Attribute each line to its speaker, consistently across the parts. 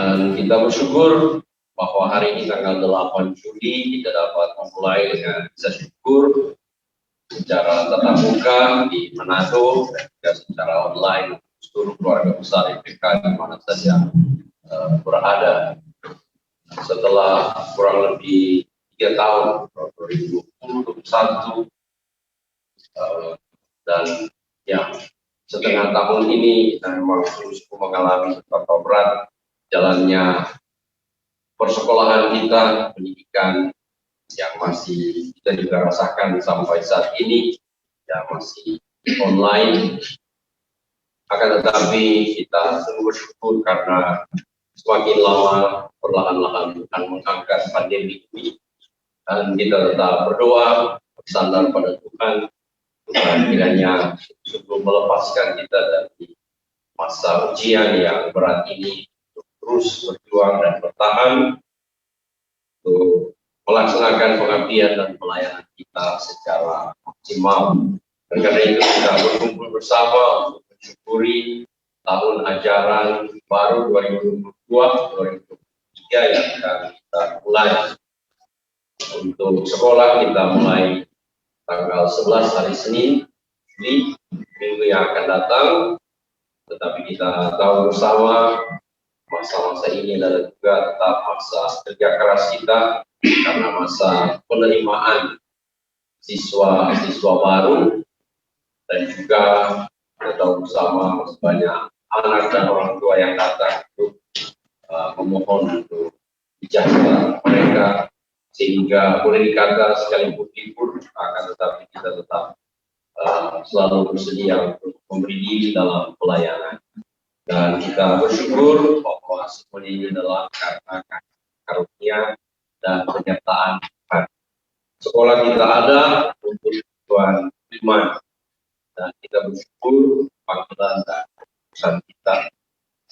Speaker 1: Dan kita bersyukur bahwa hari ini tanggal 8 Juli kita dapat memulai dengan bisa syukur secara tatap muka di Manado dan juga secara online seluruh keluarga besar IPK di mana saja berada. Setelah kurang lebih 3 tahun 2021 dan ya setengah tahun ini kita memang cukup mengalami betapa berat jalannya persekolahan kita, pendidikan yang masih kita juga rasakan sampai saat ini ya masih online. Akan tetapi kita sungguh bersyukur karena semakin lama perlahan-lahan akan mengangkat pandemi ini dan kita tetap berdoa bersandar pada Tuhan kiranya sungguh melepaskan kita dari masa ujian yang berat ini untuk terus berjuang dan bertahan untuk melaksanakan pengabdian dan pelayanan kita secara maksimal. Dan karena itu kita berkumpul bersama untuk mensyukuri tahun ajaran baru 2022-2023 yang akan kita mulai. Untuk sekolah kita mulai tanggal 11 hari Senin, Juli, minggu yang akan datang. Tetapi kita tahu bersama masa-masa ini adalah juga tetap masa kerja keras kita karena masa penerimaan siswa-siswa baru dan juga kita tahu bersama masih banyak anak dan orang tua yang datang untuk memohon untuk ijazah mereka sehingga boleh dikata sekalipun libur akan tetapi kita tetap selalu bersedia untuk memberi diri dalam pelayanan. Dan kita bersyukur bahwa semuanya ini adalah karena karunia dan penyertaan Tuhan. Sekolah kita ada untuk tujuan iman dan kita bersyukur panggilan dan keputusan kita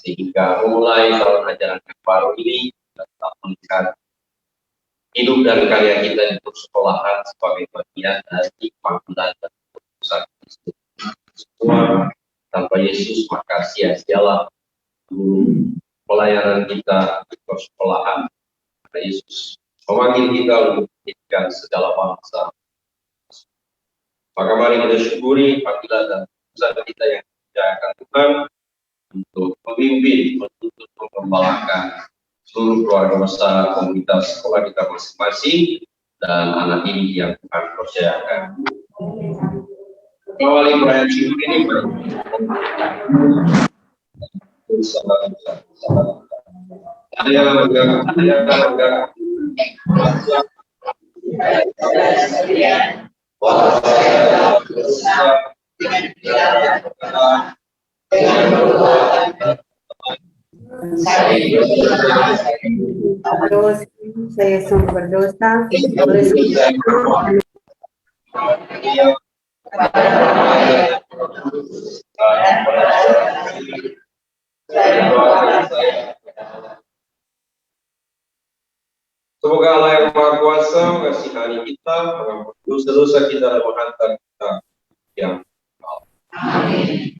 Speaker 1: sehingga memulai tahun ajaran yang baru ini kita tetap melihat hidup dan karya kita di persekolahan sebagai bagian dari panggilan dan keputusan Kristus. Semua tanpa Yesus maka sia-sialah pelayanan kita di persekolahan. Karena Yesus memanggil kita untuk menjadikan segala bangsa. Maka mari kita syukuri panggilan dan keputusan kita yang dikerjakan Tuhan untuk memimpin, menuntut, mengembalakan seluruh keluarga besar komunitas sekolah kita masing-masing dan anak ini yang Tuhan percayakan. Mengawali perayaan syukur ini
Speaker 2: saya sungguh berdosa,
Speaker 1: semoga Allah yang Maha Kuasa mengasihani kita, mengampuni dosa-dosa kita dan menghantar kita yang amin.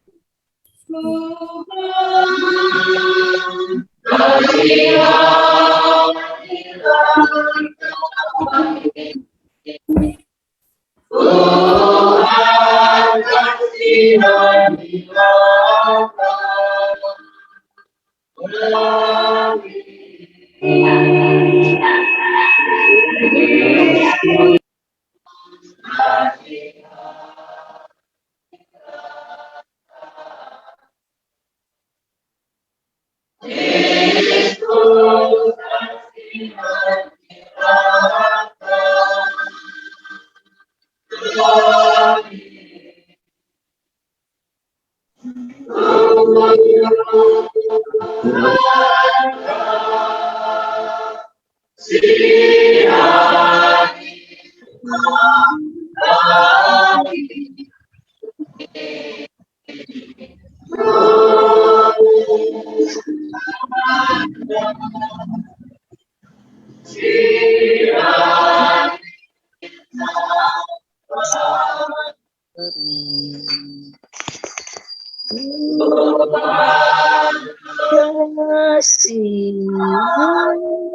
Speaker 3: kasihan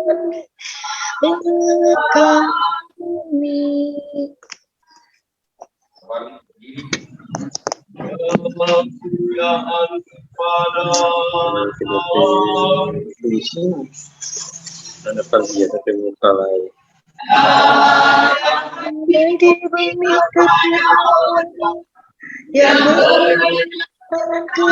Speaker 3: kami.
Speaker 1: Kemuliaan kepada Allah.
Speaker 4: Ada pagi tapi muka lain.
Speaker 3: Di bumi ketiadaan yang berjalan ke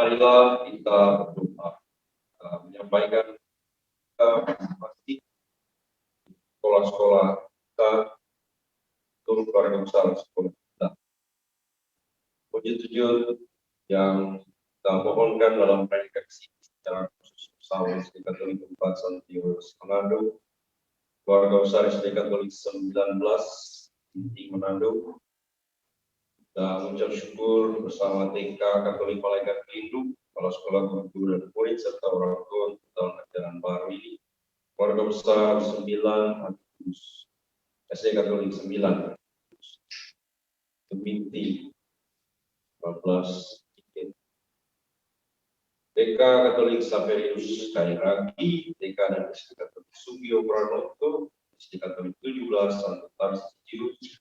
Speaker 1: Marilah kita berdoa, menyampaikan kita pasti sekolah-sekolah kita, seluruh keluarga besar sekolah kita. Wujud-wujud yang kita mohonkan dalam predikasi secara khusus bersama SD Katolik 4 Santiago Manado, keluarga besar SD Katolik 19 Inti Manado, dan mengucap syukur bersama TK Katolik Malaikat Pelindung, kepala sekolah, guru dan murid serta orang tua untuk tahun ajaran baru ini. Keluarga besar 9 Agus SD Katolik 9 Keminti 14 TK Katolik Saverius Kairagi, TK dan SD Katolik Sugio Pranoto, SD Katolik 17 Santo Tarsius,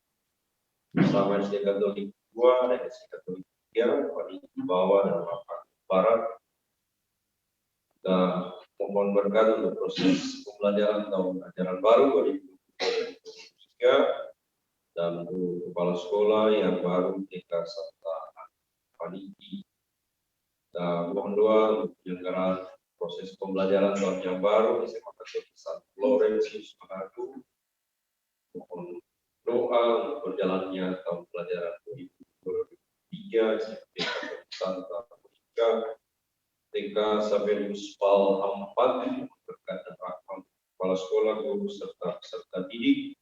Speaker 1: bersama SD Katolik 2 dan SD Katolik 3, Paniki Bawah dan Lapak Barat. Kita mohon berkat untuk proses pembelajaran tahun ajaran baru 2023 dan untuk kepala sekolah yang baru TK serta Paniki. Kita mohon doa untuk penyelenggaraan proses pembelajaran tahun yang baru di SMA Katolik Santo Laurentius Manado. Mohon doa untuk berjalannya tahun pelajaran 2023 SMP Katolik Santa Monica, TK Saverius Pal 4, berkat dan rahmat kepala sekolah, guru serta peserta didik,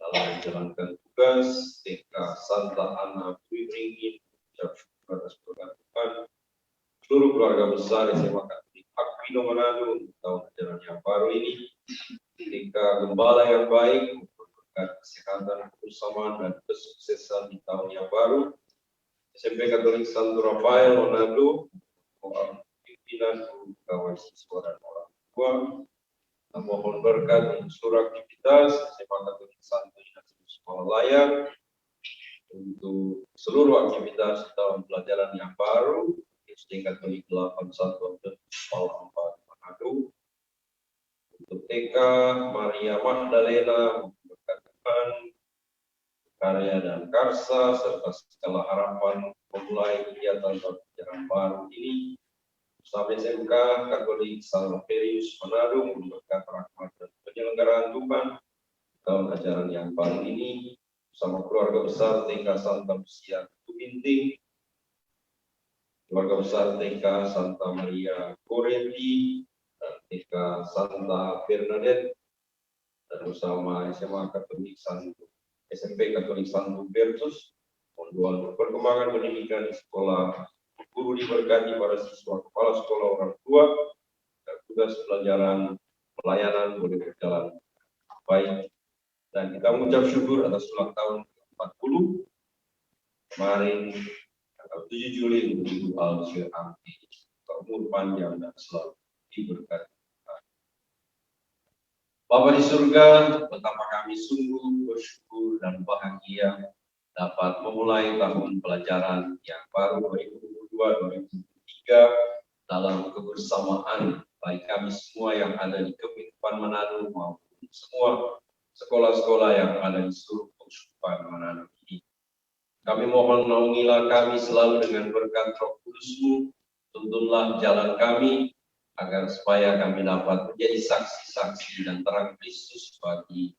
Speaker 1: dalam menjalankan tugas TK Santa Ana Bui Ringin. Ucap syukur atas berkat Tuhan. Seluruh keluarga besar SMA Katolik Aquino Manado untuk tahun ajaran yang baru ini. TK Gembala yang baik, berkat kesehatan, kebersamaan, dan kesuksesan di tahun yang baru. SMP Katolik Santo Rafael Manado, pimpinan, guru, kawan siswa, dan orang tua. Mohon berkat untuk seluruh aktivitas SMA Katolik Santo Ignatius Sekolah Layak, untuk seluruh aktivitas tahun pelajaran yang baru, SD Katolik 8 Satuan Sekolah 4 Manado. Untuk TK Maria Magdalena, berkat Tuhan, karya dan karsa, serta segala harapan memulai kegiatan pelajaran baru ini. Bersama SMK Katolik Salverius Manado, berkat rahmat dan penyelenggaraan Tuhan tahun ajaran yang baru ini, bersama keluarga besar TK Santa Lucia Binting, keluarga besar TK Santa Maria Gorenti, dan TK Santa Bernadette, dan bersama SMA Katolik Santo SMP Katolik Santo Bertus, untuk perkembangan pendidikan di sekolah. Guru diberkati para siswa, kepala sekolah, orang tua, dan tugas pelajaran pelayanan boleh berjalan baik. Dan kita mengucap syukur atas ulang tahun ke-40 kemarin tanggal 7 Juli untuk Ibu Alsir Amti, umur panjang dan selalu diberkati. Bapa di surga, betapa kami sungguh bersyukur dan bahagia dapat memulai tahun pelajaran yang baru 2022-2023 dalam kebersamaan baik kami semua yang ada di Kepulauan Manado maupun semua sekolah-sekolah yang ada di seluruh Kepulauan Manado ini. Kami mohon naungilah kami selalu dengan berkat Roh Kudus-Mu, tuntunlah jalan kami agar supaya kami dapat menjadi saksi-saksi dan terang Kristus bagi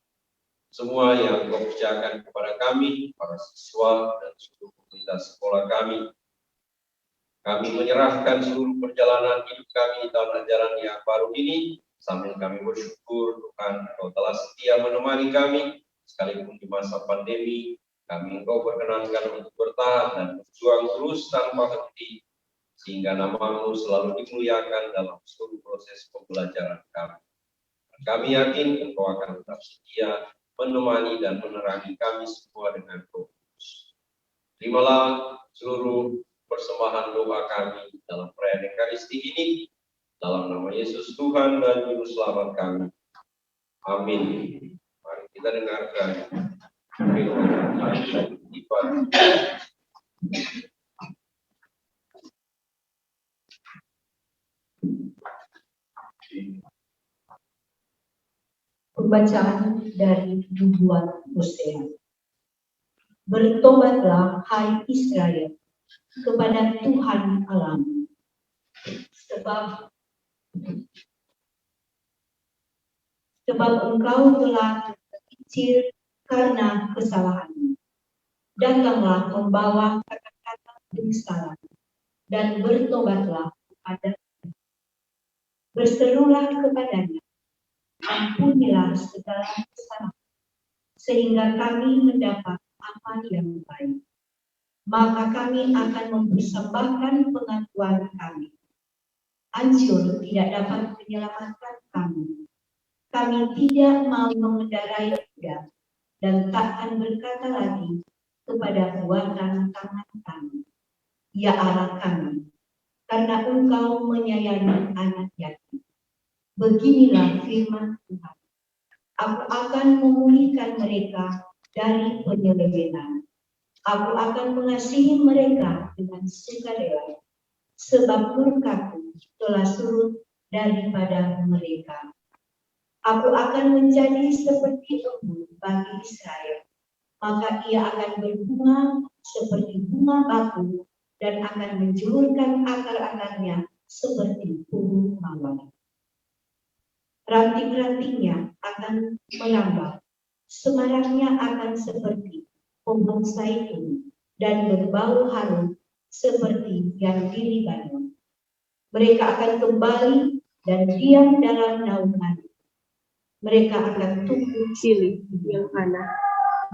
Speaker 1: semua yang Kau percayakan kepada kami, para siswa dan seluruh komunitas sekolah kami. Kami menyerahkan seluruh perjalanan hidup kami di tahun ajaran yang baru ini, sambil kami bersyukur Tuhan Kau telah setia menemani kami, sekalipun di masa pandemi, kami Engkau perkenankan untuk bertahan dan berjuang terus tanpa henti, sehingga nama-Mu selalu dimuliakan dalam seluruh proses pembelajaran kami. Kami yakin Engkau akan tetap setia menemani dan menerangi kami semua dengan Roh Kudus. Terimalah seluruh persembahan doa kami dalam perayaan Ekaristi ini, dalam nama Yesus Tuhan dan Juru Selamat kami. Amin. Mari kita dengarkan firman Tuhan.
Speaker 5: Pembacaan dari nubuat Hosea. Bertobatlah hai Israel kepada Tuhan Allahmu, sebab engkau telah tergelincir karena kesalahanmu. Datanglah membawa kata-kata penyesalan dan bertobatlah kepada berserulah kepadanya. Ampunilah segala kesalahan, sehingga kami mendapat apa yang baik. Maka kami akan mempersembahkan pengakuan kami. Hancur tidak dapat menyelamatkan kami. Kami tidak mau mengendarai kuda dan takkan berkata lagi kepada buatan tangan kami, ya Allah kami, karena Engkau menyayangi anak yatim. Beginilah firman Tuhan. Aku akan memulihkan mereka dari penyelewengan. Aku akan mengasihi mereka dengan sukarela, sebab murkaku telah surut daripada mereka. Aku akan menjadi seperti embun bagi Israel, maka ia akan berbunga seperti bunga batu dan akan menjulurkan akar-akarnya seperti pohon mawar. Ranting-rantingnya akan melambat, semaraknya akan seperti pohon zaitun dan berbau harum seperti yang di Libanon. Mereka akan kembali dan diam dalam naungan. Mereka akan tumbuh
Speaker 2: Silih yang mana?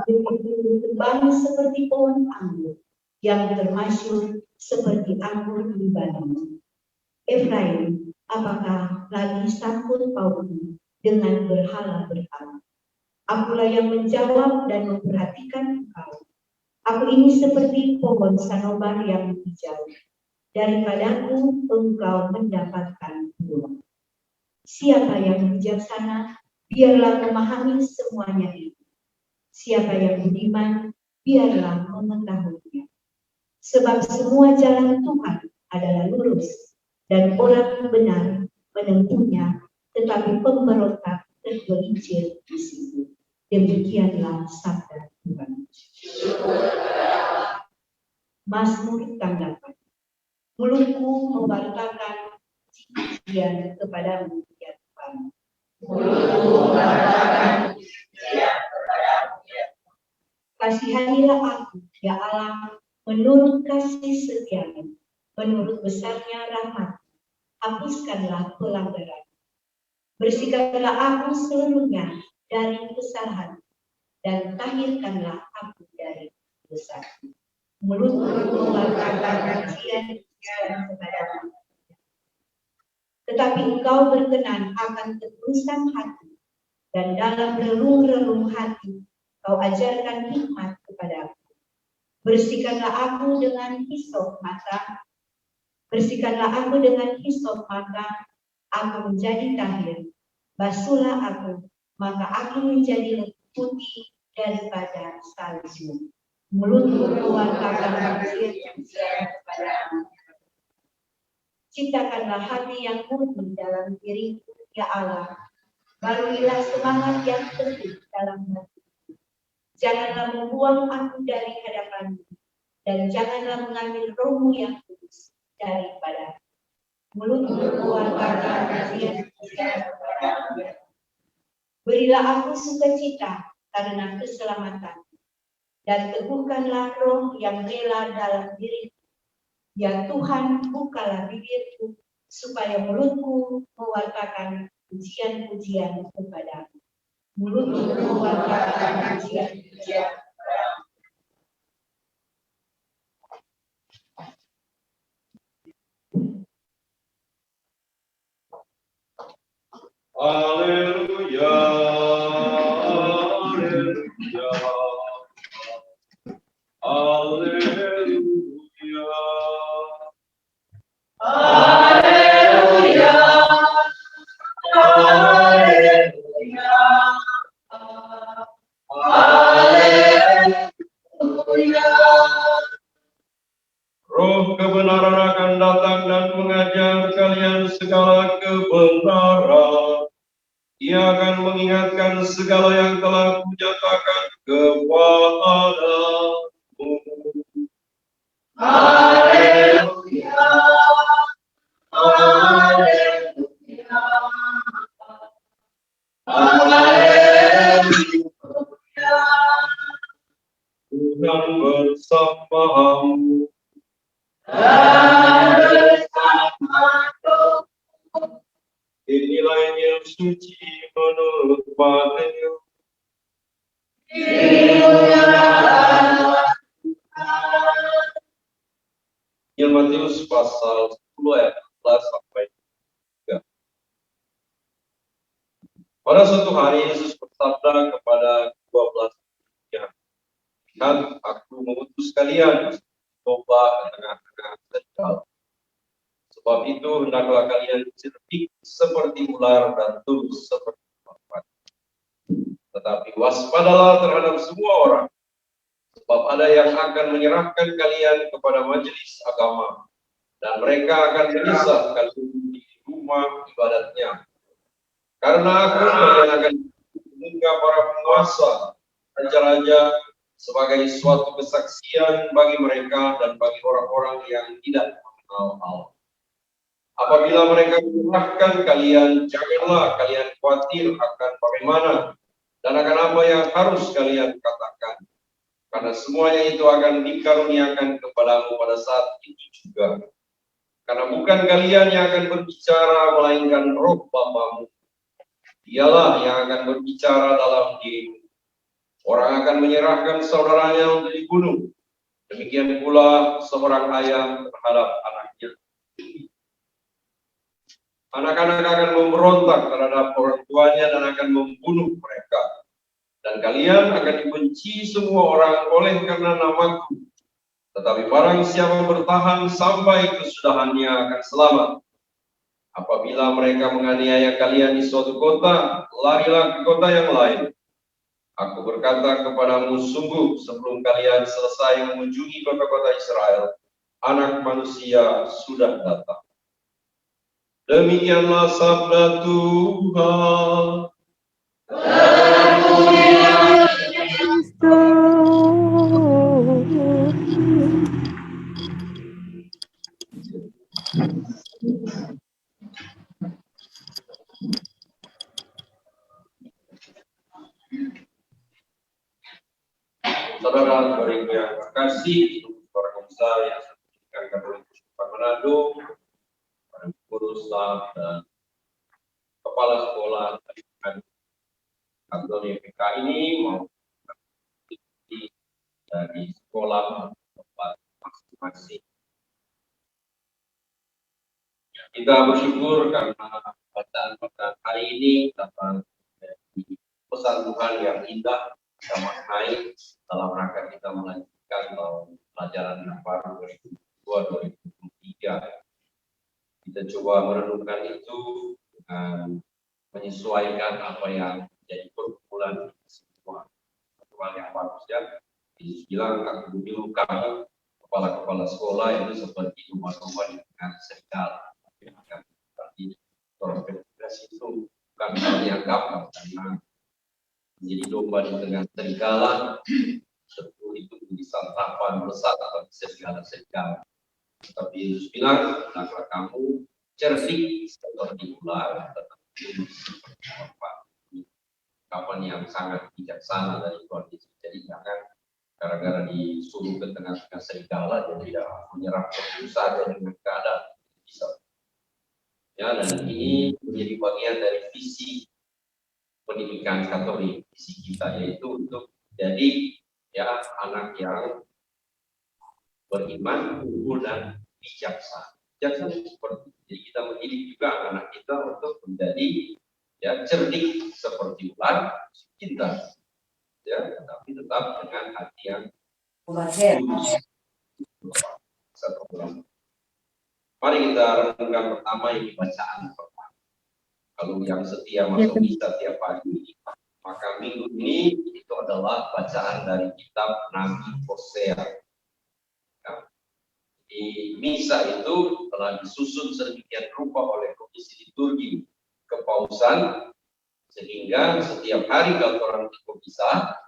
Speaker 5: berkembang seperti pohon anggur yang termasyur seperti anggur Libanon. Efraim, apakah lagi sangkut pautmu dengan berhala-berhala? Akulah yang menjawab dan memperhatikan engkau. Aku ini seperti pohon sanobar yang hijau. Daripadaku engkau mendapatkan buah. Siapa yang bijaksana, biarlah memahami semuanya itu. Siapa yang budiman, biarlah mengetahuinya. Sebab semua jalan Tuhan adalah lurus, dan orang benar menempuhnya, tetapi pemberontak tergelincir di situ. Demikianlah sabda Tuhan. Mazmur tanggapan. Mulutku memberitakan pujian kepadamu, ya Tuhan. Kasihanilah aku, ya Allah, menurut kasih setiamu, menurut besarnya rahmat. Hapuskanlah pelanggaran. Bersihkanlah aku seluruhnya dari kesalahan, dan tahirkanlah aku dari dosa. Mulutku mengeluarkan pujian kepadamu. Tetapi engkau berkenan akan ketulusan hati, dan dalam relung-relung hati kau ajarkan hikmat kepadaku. Bersihkanlah aku dengan hisop mata, bersihkanlah aku dengan hisop mata, aku menjadi tahir. Basuhlah aku, maka aku menjadi lebih putih daripada salju. Mulutku mengeluarkan pujian kepadamu. Ciptakanlah hati yang murni dalam diriku, ya Allah. Baruilah semangat yang teguh dalam hatiku. Janganlah membuang aku dari hadapanmu, dan janganlah mengambil rohmu yang kudus daripada. Mulutku mengeluarkan pujian kepadamu. Berilah aku sukacita karena keselamatan, dan teguhkanlah roh yang rela dalam diriku. Ya Tuhan, bukalah bibirku, supaya mulutku mewartakan pujian-pujian kepadamu. Mulutku mewartakan pujian-pujian kepadamu.
Speaker 1: Haleluya, haleluya, haleluya. Haleluya, haleluya, haleluya. Roh kebenaran akan datang dan mengajar kalian segala kebenaran. Ia akan mengingatkan segala yang telah kunyatakan kepadamu. Haleluya, haleluya, haleluya. Tuhan bersamamu. Dan bersamaku. Inilah Injil suci menurut Matius. Injil Matius pasal 10 ayat 14 sampai 3. Pada suatu hari Yesus bersabda kepada 12 muridnya, "Lihat, aku mengutus kalian coba ke tengah-tengah serigala. Sebab itu hendaklah kalian cerdik seperti ular dan tulus seperti merpati. Tetapi waspadalah terhadap semua orang, sebab ada yang akan menyerahkan kalian kepada majelis agama, dan mereka akan menyiksa kalian di rumah ibadatnya. Karena aku kalian akan muka para penguasa, raja-raja, sebagai suatu kesaksian bagi mereka dan bagi orang-orang yang tidak mengenal Allah. Apabila mereka menyerahkan kalian, janganlah kalian khawatir akan bagaimana dan akan apa yang harus kalian katakan. Karena semuanya itu akan dikaruniakan kepadamu pada saat itu juga. Karena bukan kalian yang akan berbicara, melainkan Roh Bapamu. Dialah yang akan berbicara dalam dirimu. Orang akan menyerahkan saudaranya untuk dibunuh. Demikian pula seorang ayah terhadap anaknya. Anak-anak akan memberontak terhadap orang tuanya dan akan membunuh mereka. Dan kalian akan dibenci semua orang oleh karena namaku. Tetapi barang siapa bertahan sampai kesudahannya akan selamat. Apabila mereka menganiaya kalian di suatu kota, larilah ke kota yang lain. Aku berkata kepadamu, sungguh sebelum kalian selesai mengunjungi kota-kota Israel, Anak Manusia sudah datang. Demikianlah sabda Tuhan. Saudara saudariku yang terkasih, para besar yang sedang Katolik Manado, para guru staff dan kepala sekolah kantor YPK ini mau dari sekolah tempat masing-masing. Kita bersyukur karena bacaan hari ini dapat menjadi pesan Tuhan yang indah kita maknai dalam rangka kita melanjutkan tahun pelajaran yang baru 2022-2023. Kita coba merenungkan itu dengan menyesuaikan apa yang menjadi perkumpulan semua perkumpulan yang bagus ya. Yesus bilang aku dulu kamu kepala-kepala sekolah itu seperti domba-domba dengan serigala. Berarti orang federasi itu bukan hal yang gampang karena menjadi domba di tengah serigala tentu itu menjadi santapan bersama serigala. Tapi Yesus bilang, hendaklah kamu cerdik seperti ular, tetapi kapan yang sangat bijaksana dari Tuhan Yesus. Jadi jangan gara-gara disuruh ke tengah-tengah serigala jadi menyerah terus saja dengan keadaan bisa. Ya, dan ini menjadi bagian dari visi pendidikan Katolik, visi kita yaitu untuk jadi ya anak yang beriman, unggul dan bijaksana. Bijaksana seperti jadi kita mendidik juga anak kita untuk menjadi ya cerdik seperti ular, pintar, ya, tapi tetap dengan hati yang tulus. Mari kita renungkan pertama ini bacaan pertama. Kalau yang setia masuk misa tiap pagi, maka minggu ini itu adalah bacaan dari kitab Nabi Hosea. Ya. Di misa itu telah disusun sedemikian rupa oleh Komisi Liturgi Kepausan sehingga setiap hari kalau orang ikut misa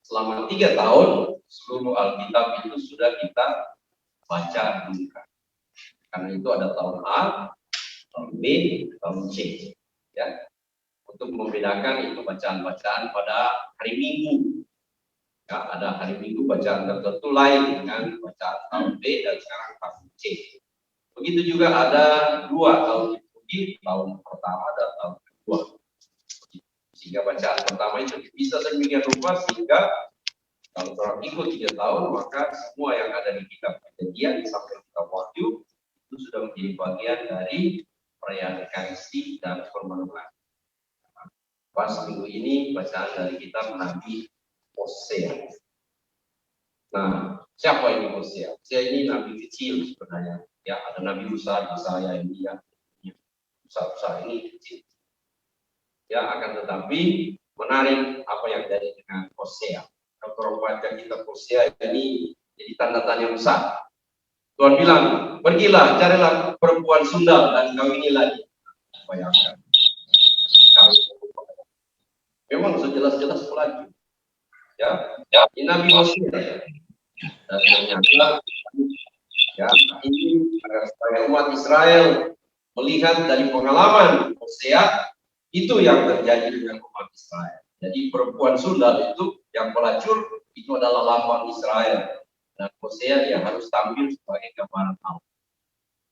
Speaker 1: selama 3 tahun seluruh Alkitab itu sudah kita baca dulu. Karena itu ada tahun A, tahun B, tahun C. Ya, untuk membedakan itu bacaan-bacaan pada hari Minggu. Ya, ada hari Minggu bacaan tertentu lain dengan bacaan tahun B dan sekarang tahun C. Begitu juga ada 2 tahun liturgi, tahun pertama dan tahun kedua. Sehingga bacaan pertama itu bisa sedemikian rupa sehingga kalau orang ikut 3 tahun maka semua yang ada di kitab Kejadian sampai kitab Wahyu itu sudah menjadi bagian dari perayaan Ekaristi dan permenungan. Pas minggu ini bacaan dari kitab Nabi Hosea. Nah, siapa ini Hosea? Hosea ini nabi kecil sebenarnya. Ya, ada nabi besar Yesaya ini yang besar ini kecil. Ya, akan tetapi menarik apa yang terjadi dengan Hosea. Kalau baca kitab Hosea ini jadi tanda tanya besar. Tuhan bilang, pergilah, carilah perempuan sundal dan kawinilah dia. Bayangkan. Memang sejelas-jelas pelaju. Ya, ini Nabi Hosea. Dan ternyata, ya, ini supaya umat Israel melihat dari pengalaman Hosea itu yang terjadi dengan umat Israel. Jadi perempuan sundal itu yang pelacur itu adalah lambang Israel. Dan Hosea dia harus tampil sebagai gambaran Allah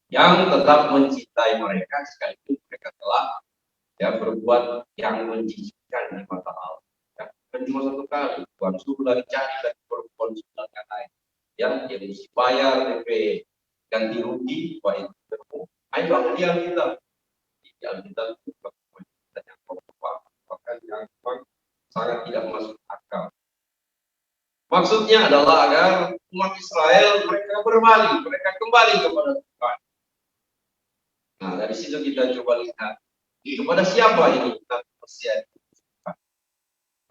Speaker 1: yang tetap mencintai mereka sekalipun mereka telah ya berbuat yang menjijikkan di mata Allah. Ya, cuma satu kali. Tuhan suruh lagi cari lagi perempuan sudah lain. Ya, dia mesti bayar DP ganti rugi, Pak itu ketemu. Ayo di Alkitab. Di Alkitab itu yang bahkan yang sangat tidak masuk akal. Maksudnya adalah agar umat Israel mereka berbalik, mereka kembali kepada Tuhan. Nah, dari situ kita coba lihat kepada siapa ini Nabi Hosea.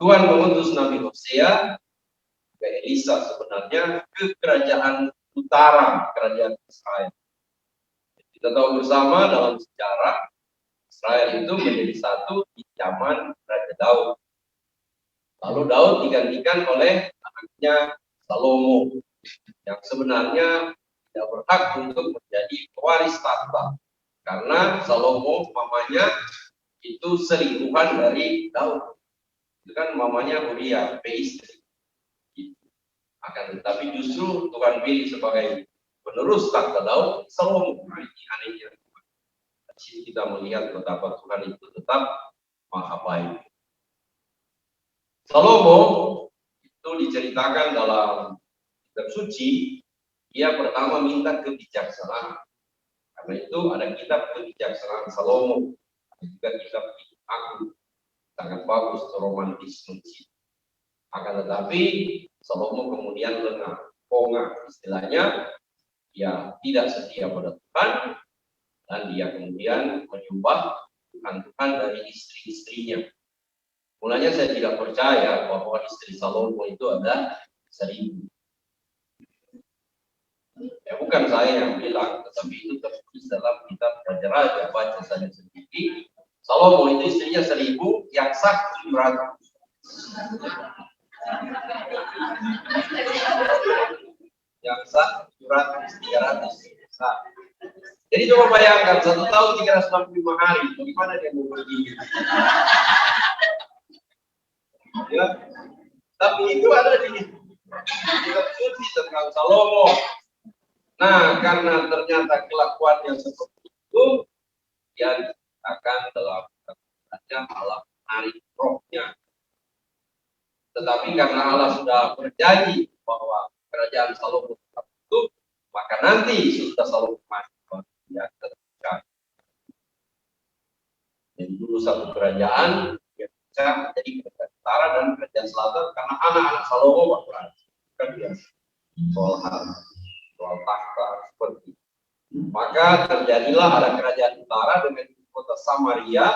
Speaker 1: Tuhan mengutus Nabi Hosea ke Elisa sebenarnya ke kerajaan utara, kerajaan Israel. Kita tahu bersama dalam sejarah Israel itu menjadi satu di zaman Raja Daud. Lalu Daud digantikan oleh anaknya Salomo yang sebenarnya tidak berhak untuk menjadi pewaris tahta karena Salomo mamanya itu selingkuhan dari Daud. Itu kan mamanya Uria, istri. Akan tetapi justru Tuhan pilih sebagai penerus tahta Daud Salomo. Nah, ini anehnya. Di sini kita melihat betapa Tuhan itu tetap maha baik. Salomo itu diceritakan dalam kitab suci, dia pertama minta kebijaksanaan. Karena itu ada kitab kebijaksanaan Salomo, ada juga kitab Agung, sangat bagus, romantis. Akan tetapi Salomo kemudian lengah, pongah, istilahnya dia tidak setia pada Tuhan dan dia kemudian menyembah Tuhan dari istri-istrinya. Mulanya saya tidak percaya bahwa istri Salomo itu ada 1000. Ya bukan saya yang bilang, tetapi itu tertulis dalam kitab Raja-Raja, baca saja sendiri. Salomo itu istrinya 1000, yang sah 700. Yang sah 700, 300 sah. Jadi coba bayangkan 1 tahun 365 hari, bagaimana dia mau pergi? Ya, tapi itu ada di kitab suci tentang Salomo. Nah, karena ternyata kelakuannya seperti itu, dia akan dalam raja Allah menarik rohnya. Tetapi karena Allah sudah berjanji bahwa kerajaan Salomo tetap tutup, maka nanti sudah Salomo mati, dia tetap. Jadi dulu satu kerajaan jadi kerajaan utara dan kerajaan selatan karena anak-anak Salomo berperang. Kan biasa soal harta, soal tahta seperti itu. Maka terjadilah ada kerajaan utara dengan ibu kota Samaria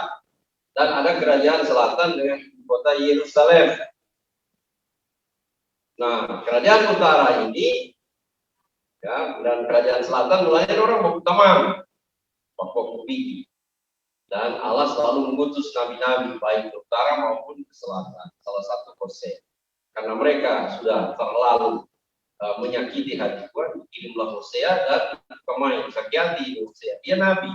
Speaker 1: dan ada kerajaan selatan dengan ibu kota Yerusalem. Nah, kerajaan utara ini ya, dan kerajaan selatan mulanya orang Buktaman, Papua Pigi. Dan Allah selalu mengutus nabi-nabi baik ke utara maupun ke selatan. Salah satu Hosea. Karena mereka sudah terlalu menyakiti hati Tuhan, kirimlah Hosea dan pemain sakiti Hosea. Dia nabi,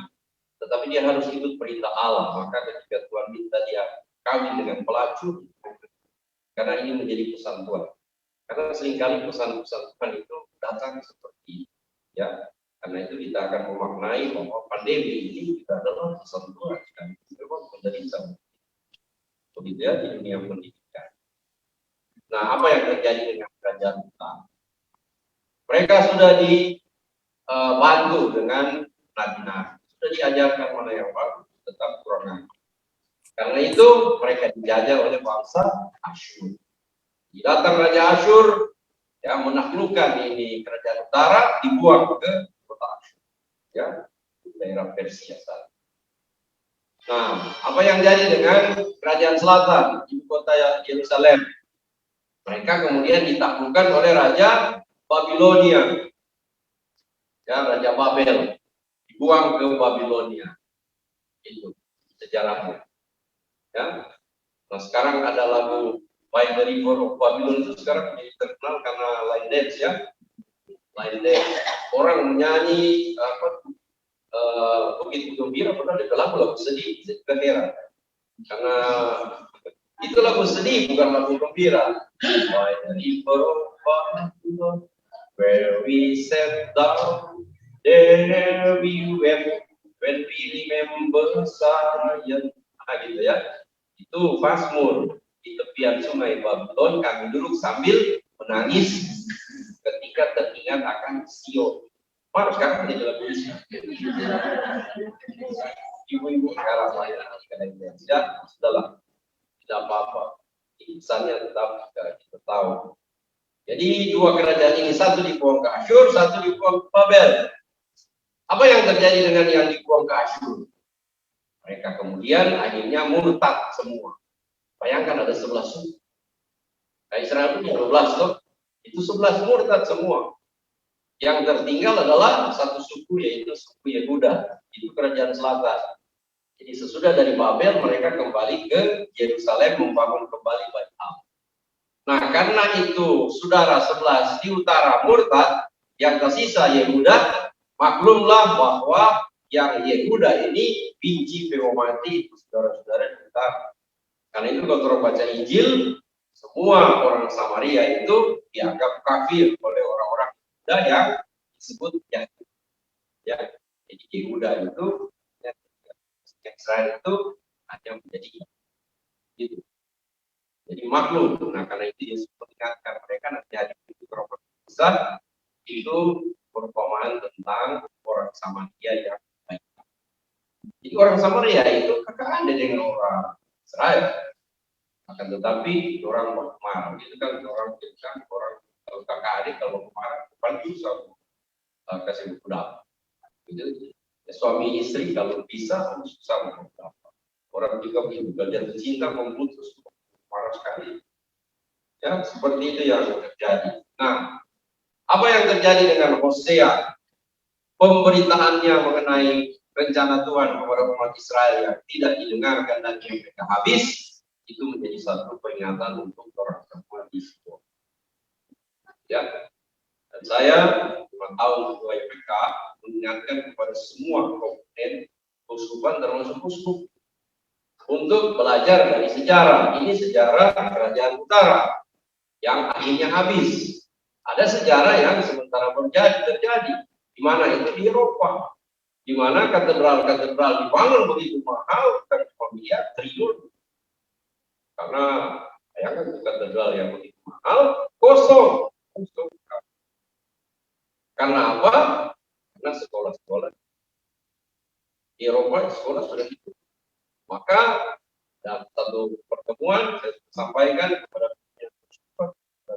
Speaker 1: tetapi dia harus ikut perintah Allah. Maka ketika Tuhan minta dia kawin dengan pelacur, karena ini menjadi pesan Tuhan. Karena seringkali pesan-pesan Tuhan itu datang seperti ya. Karena itu kita akan memaknai bahwa pandemi ini juga adalah pesan Tuhan dan memang menderita. Begitu ya di dunia pendidikan. Nah, apa yang terjadi dengan kerajaan utara? Mereka sudah dibantu dengan nabi-nabi, sudah diajarkan mana yang bagus, tetap kurang ajar. Karena itu mereka dijajah oleh bangsa Asyur. Datang Raja Asyur, ya menaklukkan ini kerajaan utara, dibuang ke kota Asyur, ya daerah Persia saat. Nah, apa yang jadi dengan kerajaan selatan, ibu kota Yerusalem? Mereka kemudian ditaklukkan oleh Raja Babilonia, ya Raja Babel, dibuang ke Babilonia. Itu sejarahnya. Ya. Nah, sekarang ada lagu By the River of Babylon itu sekarang jadi terkenal karena line dance ya. Line dance. Orang menyanyi begitu gembira, padahal ada lagu sedih, saya heran. Karena itu lagu sedih, bukan lagu gembira. By the River of Babylon, where we sat down, there we wept, when we remember Zion. Nah, gitu ya. Itu Mazmur. di tepian sungai Babylon, kami duduk sambil menangis ketika teringat akan Sion. Marah sekarang tidak dalam polisi. Ibu-ibu sekarang tidak, sudahlah, tidak apa-apa. Intinya tetap kita tahu. Jadi dua kerajaan ini, satu dibuang ke Asyur, satu dibuang ke Babel. Apa yang terjadi dengan yang dibuang ke Asyur? Mereka kemudian akhirnya murtad semua. Bayangkan ada 11 suku. Israel punya 12 loh. Itu 11 murtad semua. Yang tertinggal adalah satu suku, yaitu suku Yehuda. Itu kerajaan selatan. Jadi sesudah dari Babel, mereka kembali ke Yerusalem membangun kembali Bait Allah. Nah, karena itu saudara 11 di utara murtad, yang tersisa Yehuda, maklumlah bahwa yang Yehuda ini benci memati saudara-saudara kita. Karena itu kalau baca Injil, semua orang Samaria itu dianggap kafir oleh orang-orang Yehuda yang disebut Yahudi. Ya, jadi Yehuda itu, Israel itu hanya menjadi gitu. Jadi maklum. Nah, karena itu Yesus mengingatkan mereka nanti hari itu berapa besar itu perumpamaan tentang orang Samaria yang baik. Jadi orang Samaria itu kakak ada dengan orang Israel. Akan tetapi orang marah itu kan orang kalau kakak adik kalau marah paling susah kasih budak. Itu ya, suami istri kalau bisa susah mendapat. Orang juga belajar cinta memutus marah sekali. Ya, seperti itu yang terjadi. Nah, apa yang terjadi dengan Hosea? Pemberitaannya mengenai rencana Tuhan kepada umat Israel yang tidak didengarkan dan yang mereka habis, itu menjadi satu peringatan untuk orang semua di situ. Ya, dan saya 5 tahun ketua YPK mengingatkan kepada semua komponen keuskupan termasuk uskup untuk belajar dari sejarah. Ini sejarah kerajaan utara yang akhirnya habis. Ada sejarah yang sementara terjadi, di mana itu di Eropa, di mana katedral-katedral dibangun begitu mahal, dan miliar triliun. Karena bayangkan katedral yang begitu mahal kosong. Karena apa? Karena sekolah-sekolah di Eropa sekolah sudah itu. Maka dalam satu pertemuan saya sampaikan kepada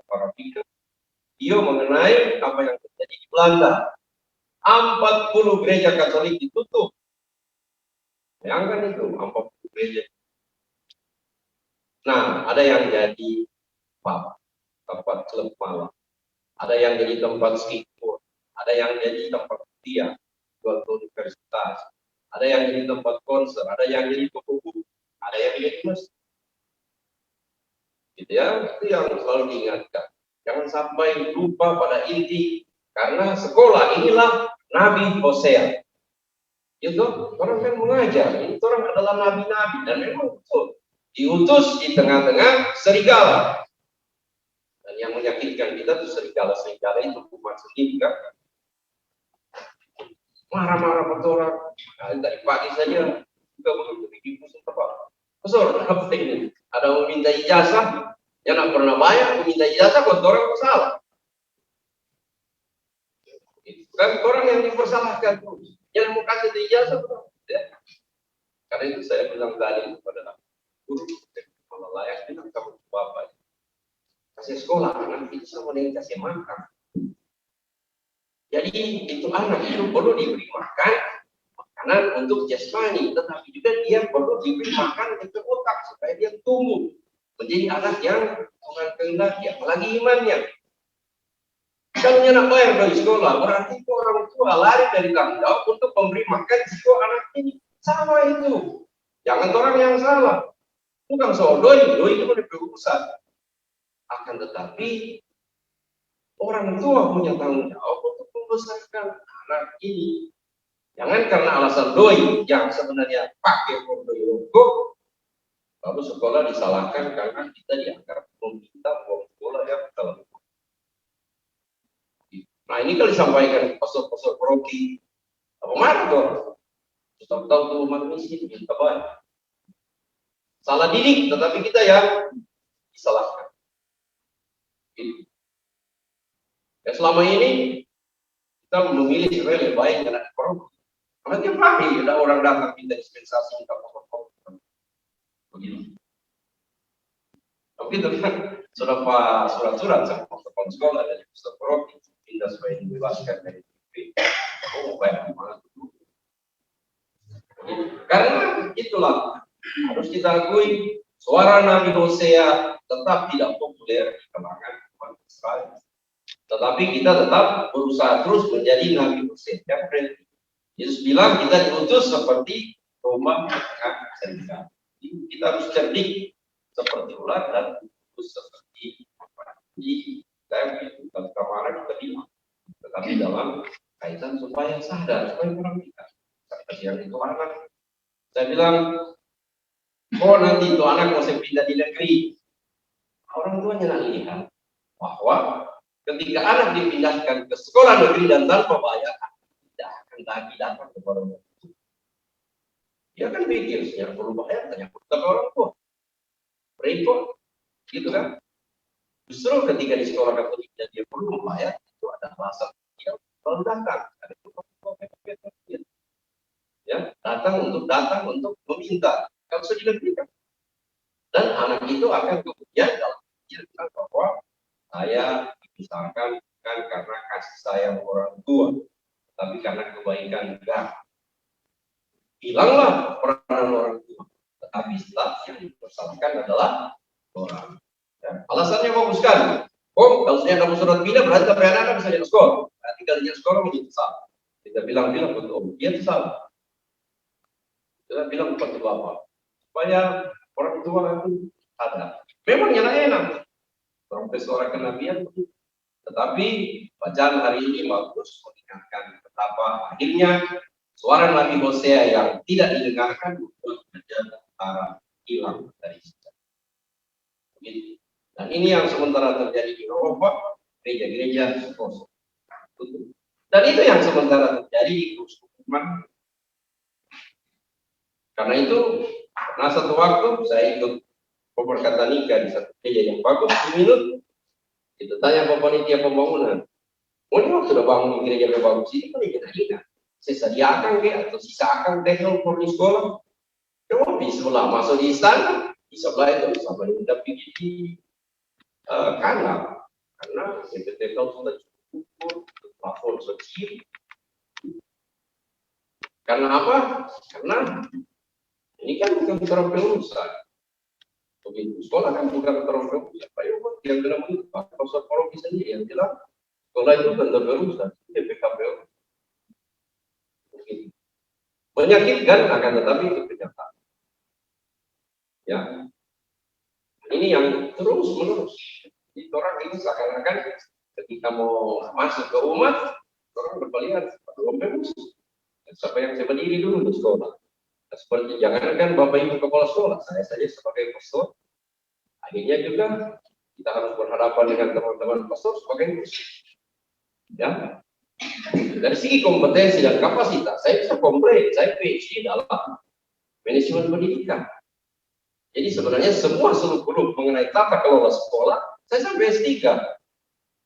Speaker 1: para pihak dia mengenai apa yang terjadi di Belanda. 40 gereja Katolik ditutup. Bayangkan itu 40 gereja. Nah, ada yang jadi tempat klub malam, ada yang jadi tempat skateboard, ada yang jadi tempat kuliah, suatu universitas, ada yang jadi tempat konser, ada yang jadi toko buku, ada yang jadi masjid. Gitu ya, itu yang selalu diingatkan. Jangan sampai lupa pada inti, karena sekolah inilah Nabi Hosea. Itu orang kan mengajar, ini orang adalah nabi-nabi dan memang betul diutus di tengah-tengah serigala. Dan yang menyakitkan kita tuh serigala itu umat sendiri kan. Marah-marah pada orang. Nah, dari pagi saja juga begitu bikin pusing kepala. Besar, apa ini? Ada yang meminta ijazah, yang tak pernah bayar, meminta ijazah, kok orang salah. Itu kan orang yang dipersalahkan terus. Yang mau kasih ijazah, ya. Karena itu saya bilang tadi kepada guru, kalau layak bilang kamu bapak, kasih sekolah, anak itu sama dengan kasih makan. Jadi itu anak itu perlu diberi makan, makanan untuk jasmani, tetapi juga dia perlu diberi makan untuk otak supaya dia tumbuh menjadi anak yang Tuhan kehendaki, apalagi imannya. Kalau dia nak bayar dari sekolah, berarti itu orang tua lari dari tanggung jawab untuk memberi makan siswa anak ini. Sama itu. Jangan orang yang salah. Bukan soal doi itu boleh berurusan. Akan tetapi orang tua punya tanggung jawab untuk membesarkan anak ini. Jangan karena alasan doi yang sebenarnya pakai doi logo, lalu sekolah disalahkan karena kita dianggap meminta uang sekolah yang salah. Nah, ini kalau disampaikan ke pastor-pastor paroki, apa marah tuh? Tahu tuh umat miskin minta banyak. Salah didik, tetapi kita yang disalahkan. Ya, selama ini kita memilih sebenarnya lebih baik dengan korupsi. Karena tiap hari ada orang datang minta dispensasi, minta pokok-pokok. Begitu. Tapi itu kan sudah surat-surat sama kepala sekolah dari Ustaz Rocky minta supaya dibebaskan dari TV. Oh, bayar mana dulu? Karena itulah harus kita akui suara Nabi Hosea tetap tidak populer di kalangan umat Israel. Tetapi kita tetap berusaha terus menjadi Nabi Hosea. Yesus bilang kita diutus seperti domba yang cerdik. Kita harus cerdik seperti ular dan diutus seperti di dalam kemarin kita bilang. Tetapi dalam kaitan supaya sadar, supaya orang kita. Yang itu anak. Saya bilang, oh nanti itu anak mau saya pindah di negeri. Orang tuanya nak lihat bahwa ketika anak dipindahkan ke sekolah negeri dan tanpa bayar, tidak akan lagi datang ke orang tua. Dia kan pikir, sebenarnya perlu bayar, tanya ke orang tua. Repot, gitu kan? Justru ketika di sekolah Katolik dan dia perlu membayar, itu ada alasan dia perlu datang. Ada ya, datang untuk meminta. Kalau sudah diberikan, dan anak itu akan kemudian dalam pikiran bahwa saya dipisahkan bukan karena kasih sayang orang tua, tapi karena kebaikan negara. Hilanglah peranan orang tua, tetapi setelah yang dipersalahkan adalah orang. Ya, alasannya bagus sekali. Oh, kalau saya dapat surat pindah berarti tapi anak bisa jadi sekolah. Berarti kalau dia sekolah menjadi salah. Kita bilang betul, dia salah. Kita bilang kepada bapak supaya orang tua itu ada. Memang enak-enak. Profesor kenabian, tetapi bacaan hari ini bagus mengingatkan betapa akhirnya suara Nabi Hosea yang tidak didengarkan membuat para hilang dari sejarah. Dan ini yang sementara terjadi di Eropa, gereja-gereja kosong. Dan itu yang sementara terjadi di Kuskuman. Karena itu, pernah satu waktu saya ikut pemberkatan nikah di satu gereja yang bagus, 10 minut. Itu tanya panitia pembangunan. Oh, ini waktu sudah bangun di gereja yang bagus ini, kan ini saya sediakan atau sisakan teknologi di sekolah. Coba di sebelah masuk di istana, di sebelah itu sama dengan pergi di kanal. Karena MPT sudah cukup, plafon kecil. Karena apa? Karena ini kan bukan terperusahaan. Begitu. Sekolah kan bukan terperusahaan. Pak Yoko yang bilang itu, Pak Profesor Poroki sendiri yang bilang sekolah itu bukan terperusahaan. PKPU. Menyakitkan akan tetapi itu kenyataan. Ya. Ini yang terus menerus. Jadi orang ini seakan-akan ketika mau masuk ke umat, orang berbalikan belum pemusus. Siapa yang saya berdiri dulu di sekolah. Seperti jangankan Bapak Ibu kepala sekolah, saya saja sebagai pastor, akhirnya juga kita harus berhadapan dengan teman-teman pastor sebagai pastor. Ya, dari segi kompetensi dan kapasitas, saya bisa komplain, saya PhD dalam manajemen pendidikan. Jadi sebenarnya semua seluk-beluk mengenai tata kelola sekolah, saya sampai S3.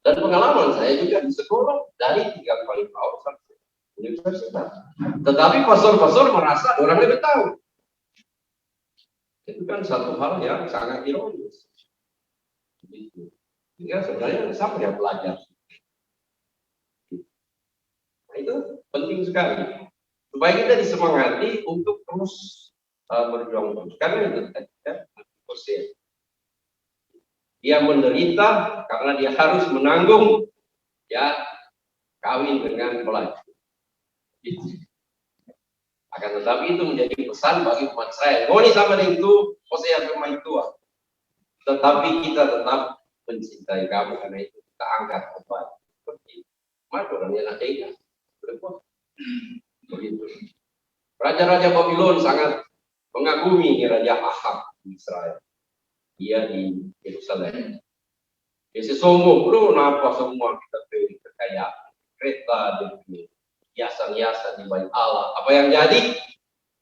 Speaker 1: Dan pengalaman saya juga di sekolah dari 3 kali tahun sampai universitas. Tetapi pastor-pastor merasa orang lebih tahu. Itu kan satu hal yang sangat ironis. Sehingga sebenarnya siapa yang belajar? Nah, itu penting sekali. Supaya kita disemangati untuk terus berjuang terus. Karena itu tadi kan, dia menderita karena dia harus menanggung ya kawin dengan pelajar. Akan tetapi itu menjadi pesan bagi umat Israel. Oh, ini sama dengan itu, Hosea firman tua. Tetapi kita tetap mencintai kamu karena itu kita angkat kembali. Seperti mana orangnya nanti begitu. Raja-raja Babylon sangat mengagumi Raja Ahab di Israel. Dia di Yerusalem. Dia sombong, bro, kenapa semua kita beri kekayaan, kereta, demi hiasan-hiasan di bait Allah. Apa yang jadi?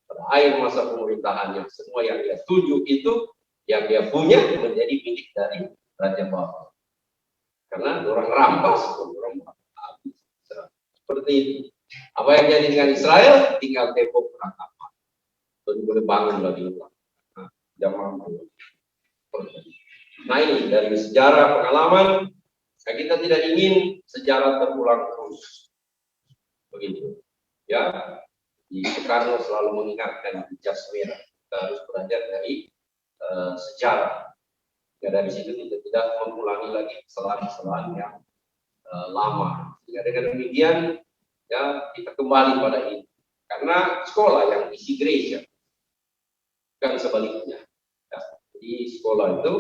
Speaker 1: Pada akhir masa pemerintahannya, semua yang dia tuju itu yang dia punya menjadi milik dari Raja Babel. Karena orang rampas, orang habis. Seperti itu. Apa yang jadi dengan Israel, tinggal tembok perangkapan. Lalu boleh bangun lagi. Nah, zaman nah ini dari sejarah pengalaman, kita tidak ingin sejarah terulang terus. Begitu. Ya, di Soekarno selalu mengingatkan jas merah. Kita harus belajar dari sejarah. Ya, dari situ kita tidak mengulangi lagi kesalahan-kesalahan yang lama. Sehingga dengan demikian ya kita kembali pada ini. Karena sekolah yang isi gereja, bukan sebaliknya. Ya, jadi sekolah itu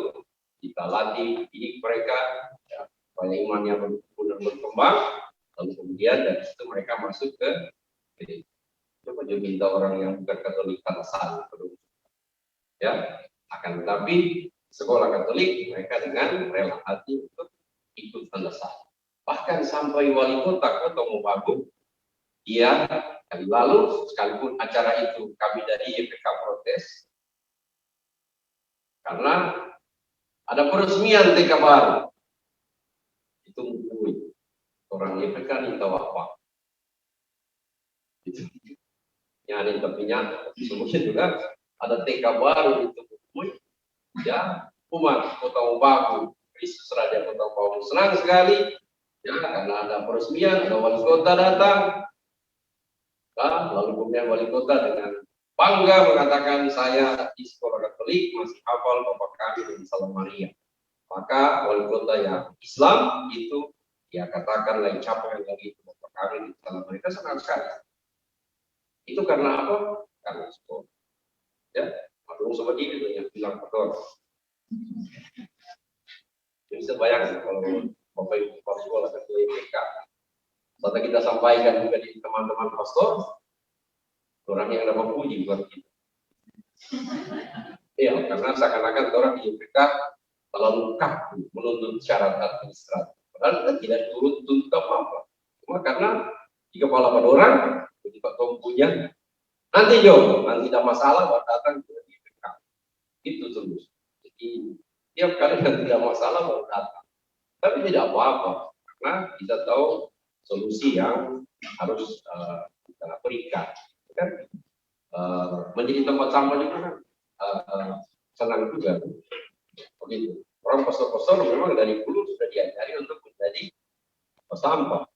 Speaker 1: kita latih, didik mereka ya, supaya imannya benar-benar berkembang. Lalu kemudian dari situ mereka masuk ke gereja. Coba juga minta orang yang bukan Katolik alasan, ya. Akan tetapi sekolah Katolik mereka dengan rela hati untuk ikut alasan. Bahkan sampai wali kota Mobagu, dia kali lalu sekalipun acara itu kami dari YPK protes karena ada peresmian TK baru. Itu mukul orang YPK minta wafat. Itu yang ada tapi nyata. Semuanya juga ada TK baru itu mukul. Ya, umat Kota Mobagu, Kristus Raja Kota Mobagu senang sekali. Ya, karena ada peresmian, ada wali kota datang. Nah, lalu kemudian wali kota dengan bangga mengatakan saya di sekolah Katolik masih hafal Bapak kami dan Salam Maria. Maka wali kota yang Islam itu dia katakan lain capaian lagi Bapak kami di Salam Maria. Senang sekali. Itu karena apa? Karena sekolah. Ya, belum seperti itu yang bilang betul. Bisa bayangkan kalau Bapak Ibu Kepala Sekolah Ketua YPK. Setelah kita sampaikan juga di teman-teman pastor, orang yang dapat puji buat kita. Iya, karena seakan-akan orang di YPK terlalu kaku menuntut syarat administratif. Padahal kita tidak tuntut apa-apa. Cuma karena di kepala pada orang, di Pak Tompunya, nanti Jo, nanti tidak masalah, baru datang ke YPK. Itu terus. Jadi, tiap kali tidak masalah, baru datang. Tapi tidak apa-apa, karena kita tahu solusi yang harus kita berikan. Kan? Menjadi tempat sampah juga kan senang juga. Begitu. Orang pastor-pastor memang dari dulu sudah diajari untuk menjadi sampah.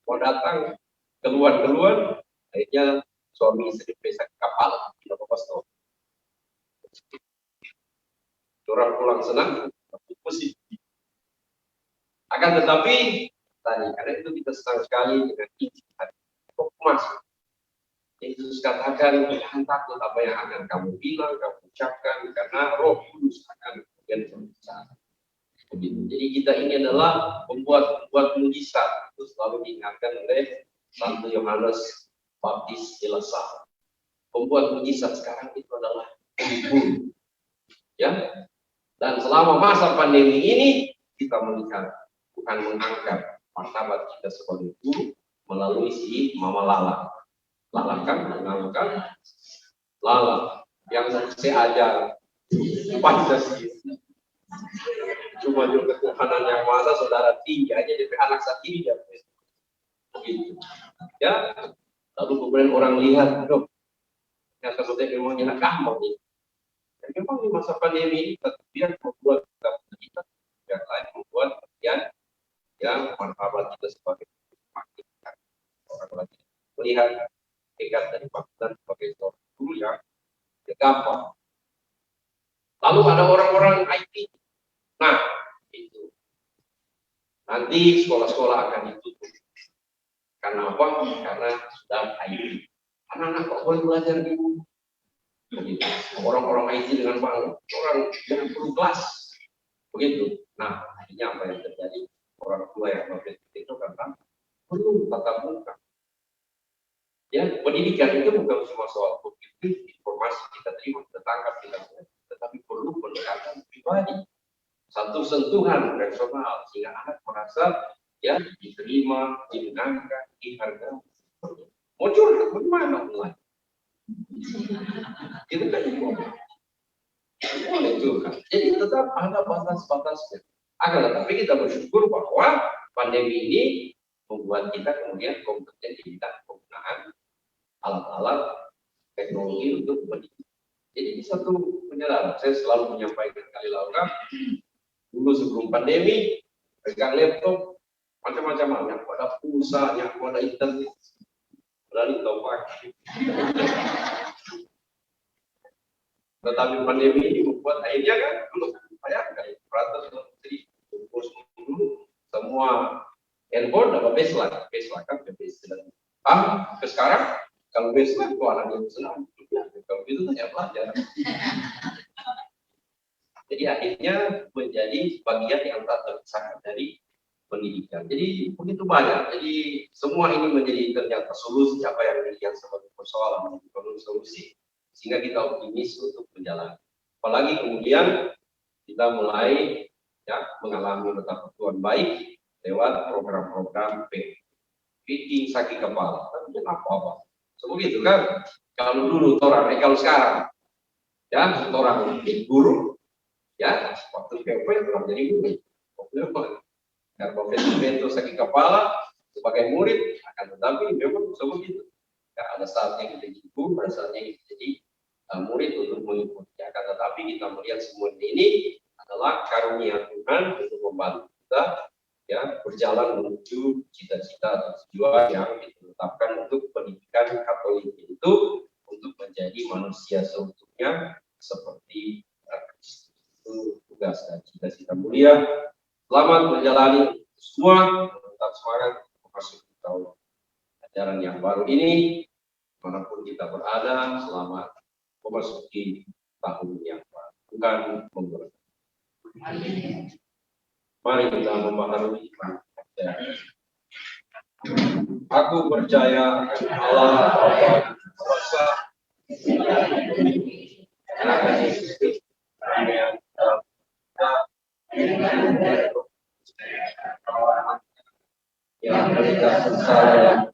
Speaker 1: Mau datang keluar, akhirnya suami istri pesak kapal, tidak pastor. Orang pulang senang, tapi positif. Akan tetapi tadi karena itu kita senang sekali dengan ijtihad kok masuk. Yesus katakan jangan takut apa yang akan kamu bilang, kamu ucapkan karena Roh Kudus akan kemudian berbicara. Jadi kita ini adalah membuat mujizat. Itu selalu diingatkan oleh Santo Yohanes Baptis de la Salle. Pembuat mujizat sekarang itu adalah guru. Ya. Dan selama masa pandemi ini kita melihat Tuhan mengangkat martabat kita sebagai guru melalui si Mama Lala. Lala kan mengenalkan Lala yang saya ajar Pancasila. Cuma juga ketuhanan yang masa saudara tinggi aja dari anak saat ini ya. Begitu. Ya. Lalu kemudian orang lihat, dok, yang sebetulnya memang enak gampang nih. Dan memang di masa pandemi ini dia membuat kita yang lain membuat bagian yang martabat kita sebagai makin orang lagi melihat tingkat dari panggilan sebagai seorang guru yang gampang. Lalu ada orang-orang IT. Nah, itu nanti sekolah-sekolah akan ditutup. Karena apa? Karena sudah IT. Anak-anak kok boleh belajar di rumah? Begitu. Orang-orang IT dengan bangga, orang jangan perlu kelas. Begitu. Nah, akhirnya apa yang terjadi? Orang tua yang berpikir itu karena perlu tatap muka. Ya, pendidikan itu bukan cuma soal objektif, informasi kita terima, kita tangkap, kita tetapi perlu pendekatan pribadi. Satu sentuhan personal sehingga anak merasa ya diterima, didengarkan, dihargai. Mau curhat bagaimana mulai? Itu kan oleh Tuhan. Jadi tetap ada batas-batasnya. Akan tetapi kita bersyukur bahwa pandemi ini membuat kita kemudian kompeten di bidang penggunaan alat-alat teknologi untuk pendidikan. Jadi di satu penyadaran, saya selalu menyampaikan kali lalu kan, dulu sebelum pandemi, pegang laptop, macam-macam hal, yang ada pulsa, yang ada internet, berani tahu pakai. Tetapi pandemi ini membuat akhirnya kan, kalau bayangkan, peraturan menteri, dulu semua handphone dapat baseline kan, baseline. Ke sekarang kalau baseline kok anak yang senang, kalau itu saya belajar. Jadi akhirnya menjadi bagian yang tak terpisahkan dari pendidikan. Jadi begitu banyak. Jadi semua ini menjadi ternyata solusi apa yang dilihat sebagai persoalan, bukan solusi. Sehingga kita optimis untuk menjalani. Apalagi kemudian kita mulai ya mengalami betapa Tuhan baik lewat program-program feeding sakit kepala. Tapi apa-apa. Seperti itu kan. Kalau dulu orang, kalau sekarang ya orang guru ya waktu POP orang jadi guru. Karena profesor sakit kepala sebagai murid akan tetapi memang seperti itu. Ya, ada saatnya kita jadi guru, ada saatnya kita jadi murid untuk mengikuti. Akan tetapi kita melihat semua ini adalah karunia Tuhan untuk membantu kita ya berjalan menuju cita-cita atau tujuan yang ditetapkan untuk pendidikan Katolik itu untuk menjadi manusia seutuhnya seperti Kristus. Itu tugas dan cita-cita mulia. Selamat menjalani semua, tetap semangat memasuki tahun ajaran yang baru ini. Manapun kita berada, selamat memasuki tahun yang baru. Tuhan memberkati. Mari kita membaharui iman. Aku percaya akan Allah Bapa kuasa, akan Yesus yang yang berikan kesalahan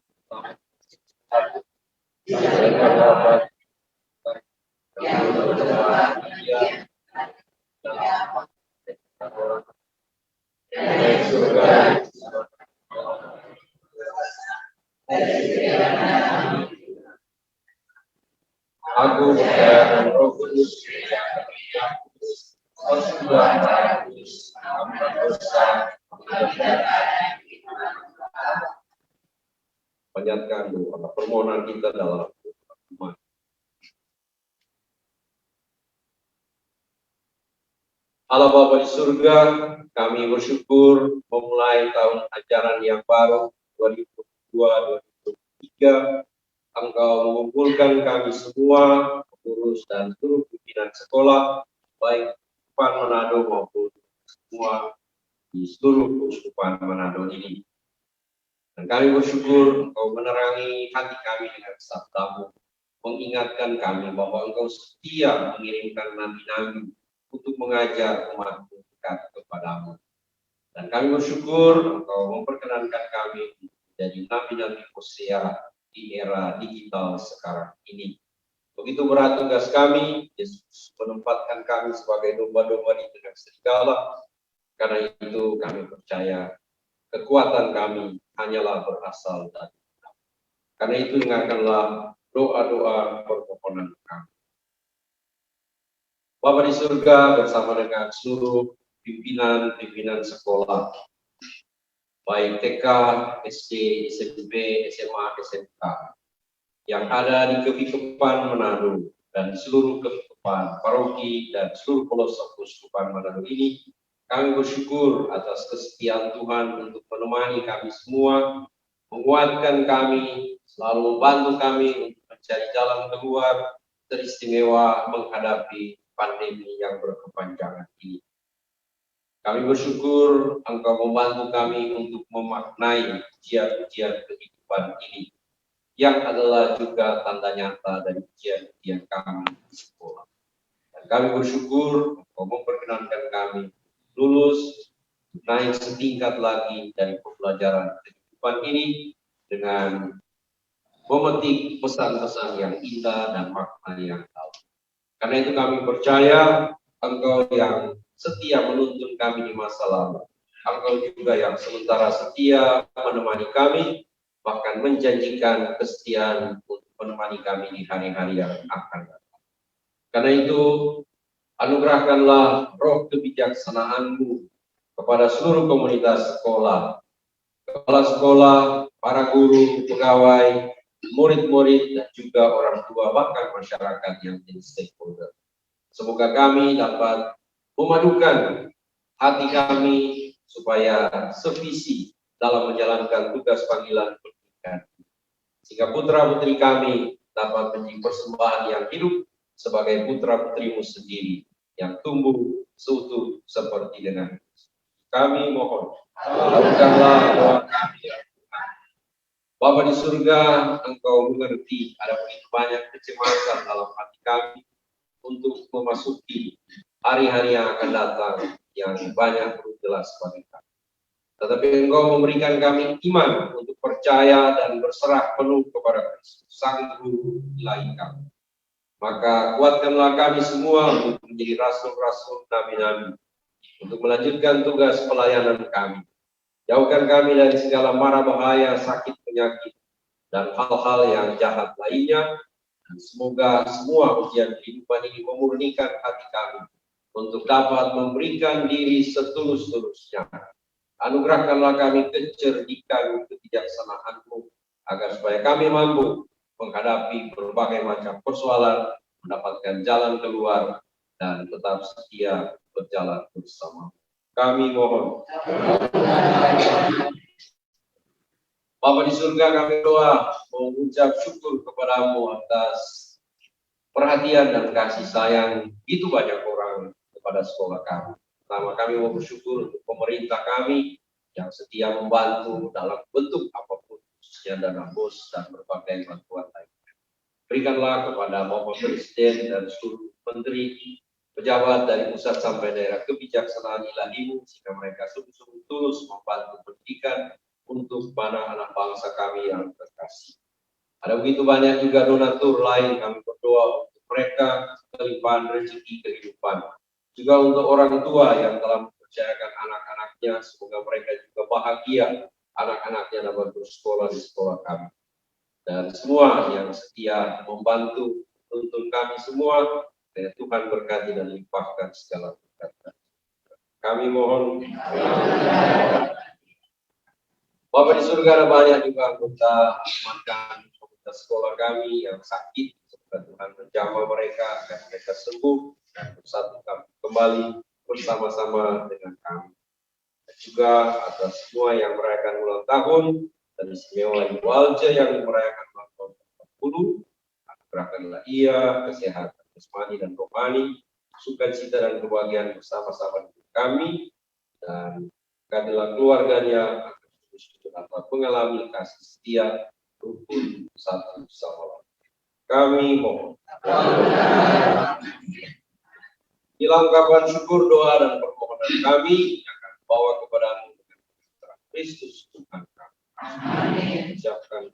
Speaker 1: aku dan Roh Kudus panjatkan doa permohonan kita dalam iman. Allah Bapa di surga, kami bersyukur memulai tahun ajaran yang baru 2022-2023. Engkau mengumpulkan kami semua, pengurus dan seluruh pimpinan sekolah, baik Keuskupan Manado maupun semua di seluruh Keuskupan Manado ini. Dan kami bersyukur Engkau menerangi hati kami dengan sabdamu, mengingatkan kami bahwa Engkau setia mengirimkan nabi-nabi untuk mengajar umat dekat kepadamu. Dan kami bersyukur Engkau memperkenankan kami menjadi nabi-nabi Hosea di era digital sekarang ini. Begitu berat tugas kami, Yesus menempatkan kami sebagai domba-domba di tengah serigala. Karena itu kami percaya kekuatan kami hanyalah berasal dari Tuhan. Karena itu dengarkanlah doa-doa permohonan kami. Bapa di surga bersama dengan seluruh pimpinan sekolah, baik TK, SD, SMP, SMA, SMK, yang ada di Keuskupan Manado dan seluruh keuskupan, paroki dan seluruh pelosok Keuskupan Manado ini, kami bersyukur atas kesetiaan Tuhan untuk menemani kami semua, menguatkan kami, selalu membantu kami untuk mencari jalan keluar teristimewa menghadapi pandemi yang berkepanjangan ini. Kami bersyukur Engkau membantu kami untuk memaknai ujian-ujian kehidupan ini, yang adalah juga tanda nyata dari ujian-ujian kami di sekolah. Dan kami bersyukur Engkau memperkenankan kami lulus, naik setingkat lagi dari pembelajaran kehidupan ini dengan memetik pesan-pesan yang indah dan makna yang dalam. Karena itu kami percaya Engkau yang setia menuntun kami di masa lalu. Engkau juga yang sementara setia menemani kami, bahkan menjanjikan kesetiaan untuk menemani kami di hari-hari yang akan datang. Karena itu, anugerahkanlah roh kebijaksanaan-Mu kepada seluruh komunitas sekolah, kepala sekolah, para guru, pegawai, murid-murid, dan juga orang tua, bahkan masyarakat yang jadi stakeholder. Semoga kami dapat memadukan hati kami supaya sevisi dalam menjalankan tugas panggilan pendidikan. Sehingga putra-putri kami dapat menjadi persembahan yang hidup sebagai putra-putrimu sendiri yang tumbuh seutuh seperti dengan kami mohon. Lakukanlah doa kami. Bapa di surga, Engkau mengerti ada begitu banyak kecemasan dalam hati kami untuk memasuki hari-hari yang akan datang yang banyak belum jelas bagi kami. Tetapi Engkau memberikan kami iman untuk percaya dan berserah penuh kepada Kristus, Sang Guru ilahi kami. Maka kuatkanlah kami semua untuk menjadi rasul-rasul nabi-nabi, untuk melanjutkan tugas pelayanan kami. Jauhkan kami dari segala mara bahaya, sakit, penyakit, dan hal-hal yang jahat lainnya. Dan semoga semua ujian kehidupan ini memurnikan hati kami untuk dapat memberikan diri setulus-tulusnya. Anugerahkanlah kami kecerdikan kebijaksanaan-Mu agar supaya kami mampu menghadapi berbagai macam persoalan, mendapatkan jalan keluar, dan tetap setia berjalan bersama. Kami mohon. Bapa di surga, kami doa mengucap syukur kepadamu atas perhatian dan kasih sayang begitu banyak orang kepada sekolah kami. Pertama, kami mau bersyukur untuk pemerintah kami yang setia membantu dalam bentuk apapun, khususnya dana BOS dan berbagai bantuan lainnya. Berikanlah kepada Bapak Presiden dan seluruh menteri, pejabat dari pusat sampai daerah kebijaksanaan ilahi-Mu, sehingga mereka sungguh-sungguh tulus membantu pendidikan untuk anak-anak bangsa kami yang terkasih. Ada begitu banyak juga donatur lain, kami berdoa untuk mereka kelimpahan rezeki kehidupan. Juga untuk orang tua yang telah mempercayakan anak-anaknya, semoga mereka juga bahagia anak-anaknya dapat bersekolah di sekolah kami. Dan semua yang setia membantu untuk kami semua, Tuhan berkati dan limpahkan segala berkat. Kami mohon. Bapak di surga, ada banyak juga anggota makan komunitas sekolah kami yang sakit. Semoga Tuhan menjamah mereka agar mereka sembuh dan bersatu kembali bersama-sama dengan kami. Dan juga atas semua yang merayakan ulang tahun dan istimewa Ibu Alja yang merayakan ulang tahun 40, anugerahkanlah ia kesehatan jasmani dan rohani, sukacita dan kebahagiaan bersama-sama dengan kami, dan berkatilah keluarganya agar terus dapat mengalami kasih setia rukun satu sama lain. Kami mohon. Dilengkapan syukur, doa, dan permohonan kami akan bawa kepadamu dengan terang Kristus Tuhan kami. Amin. Ucapkan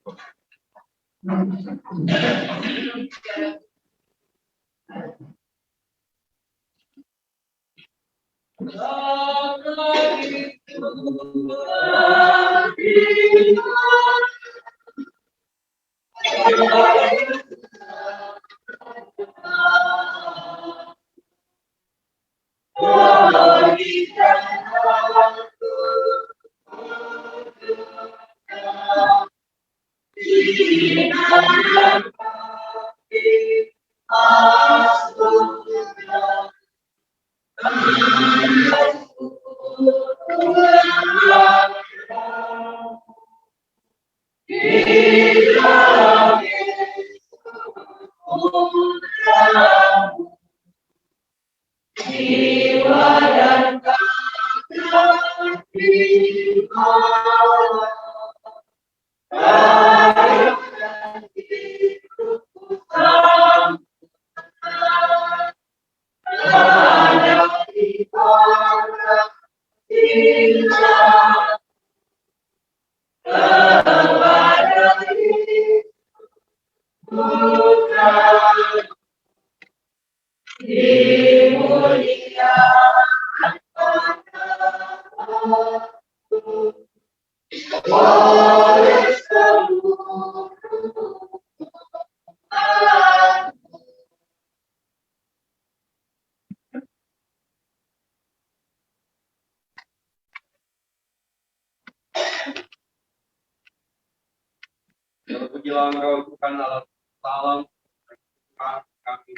Speaker 1: Terpujilah Engkau Tuhan Allah Taala, Tuhan kami,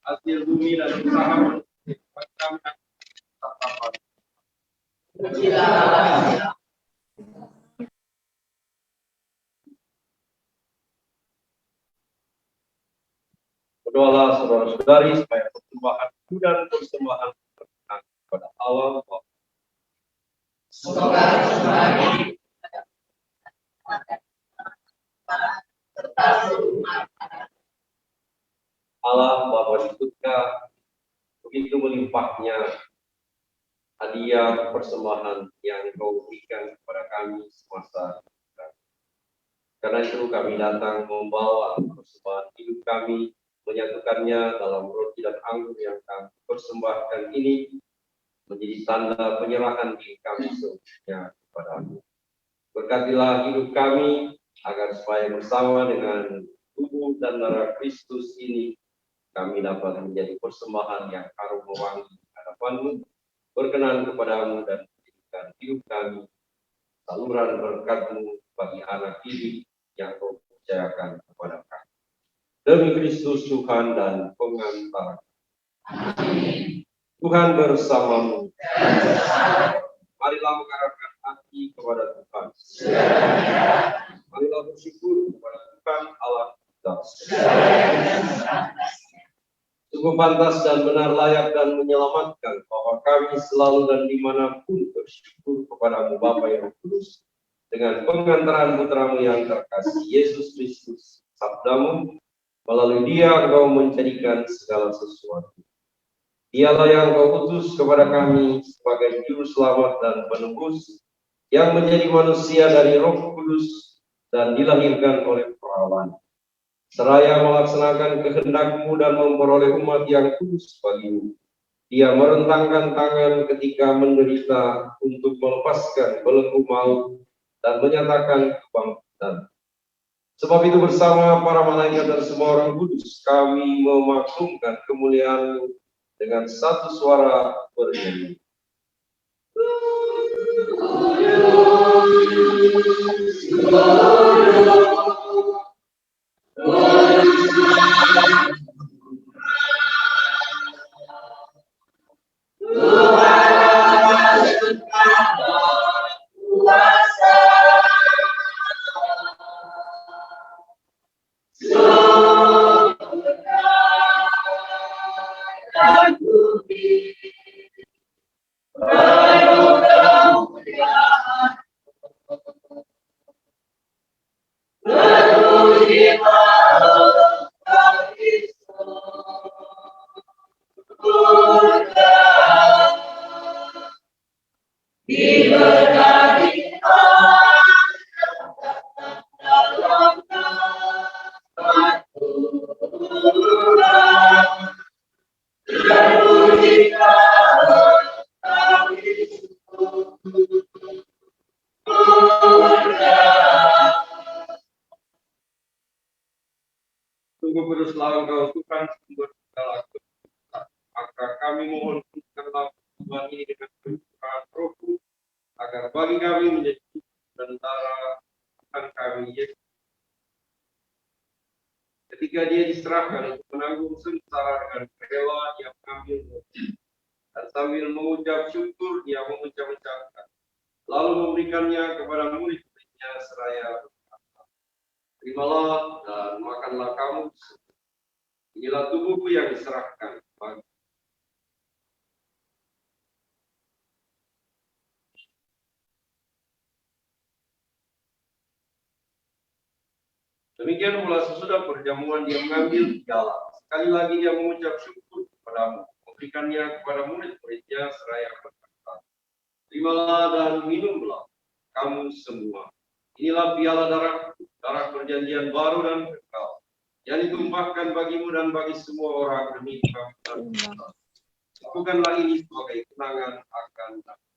Speaker 1: hasil bumi dan usaha macam tatapan. Berdoalah saudara-saudari supaya persembahan dan persembahan berkenan kepada Allah.
Speaker 6: Semoga semuanya serta seluruh
Speaker 1: Allah Bapa di surga, begitu melimpahnya hadiah persembahan yang Kau berikan kepada kami semasa hidup. Karena itu kami datang membawa persembahan hidup kami, menyatukannya dalam roti dan anggur yang kami persembahkan ini menjadi tanda penyerahan diri kami sepenuhnya kepada-Mu. Berkatilah hidup kami agar supaya bersama dengan tubuh dan darah Kristus ini kami dapat menjadi persembahan yang harum mewangi di hadapan-Mu, berkenan kepada-Mu dan menjadikan hidup kami saluran berkat-Mu bagi anak didik yang Kau percayakan kepada kami. Demi Kristus Tuhan dan pengantara.
Speaker 6: Amin.
Speaker 1: Tuhan bersamamu. Marilah mengharapkan hati kepada Tuhan. Marilah bersyukur kepada Tuhan Allah kita. Sungguh pantas dan benar, layak dan menyelamatkan bahwa kami selalu dan dimanapun bersyukur kepada-Mu Bapa yang kudus dengan pengantaran putra-Mu yang terkasih Yesus Kristus. Sabda-Mu, melalui Dia Engkau menjadikan segala sesuatu. Dialah yang Kau utus kepada kami sebagai juru selamat dan penebus yang menjadi manusia dari Roh Kudus dan dilahirkan oleh perawan. Seraya melaksanakan kehendak-Mu dan memperoleh umat yang kudus bagi-Mu. Dia merentangkan tangan ketika menderita untuk melepaskan belenggu maut dan menyatakan kebangkitan. Sebab itu bersama para malaikat dan semua orang kudus kami memaklumkan kemuliaan-Mu dengan satu suara bernyanyi. Sungguh kuduslah Engkau Tuhan, sumber segala kebenaran. Maka kami mohon dalam Tuhan ini dengan kebenaran Roh-Mu, agar bagi kami menjadi tentara Tuhan kami Yesus. Ketika Dia diserahkan untuk menanggung sengsara dengan rela, Dia mengambil roti dan sambil mengucap syukur Dia mengucap-ucapkan, lalu memberikannya kepada murid-muridnya seraya berkata, terimalah dan makanlah kamu. Inilah tubuhku yang diserahkan bagi. Demikian pula sesudah perjamuan Dia mengambil piala. Sekali lagi Dia mengucap syukur kepada-Mu, memberikannya kepada murid-muridnya seraya berkata, terimalah dan minumlah kamu semua. Inilah piala darah perjanjian baru dan kekal yang ditumpahkan bagimu dan bagi semua orang demi kami. Lakukanlah ini sebagai kenangan akan kami.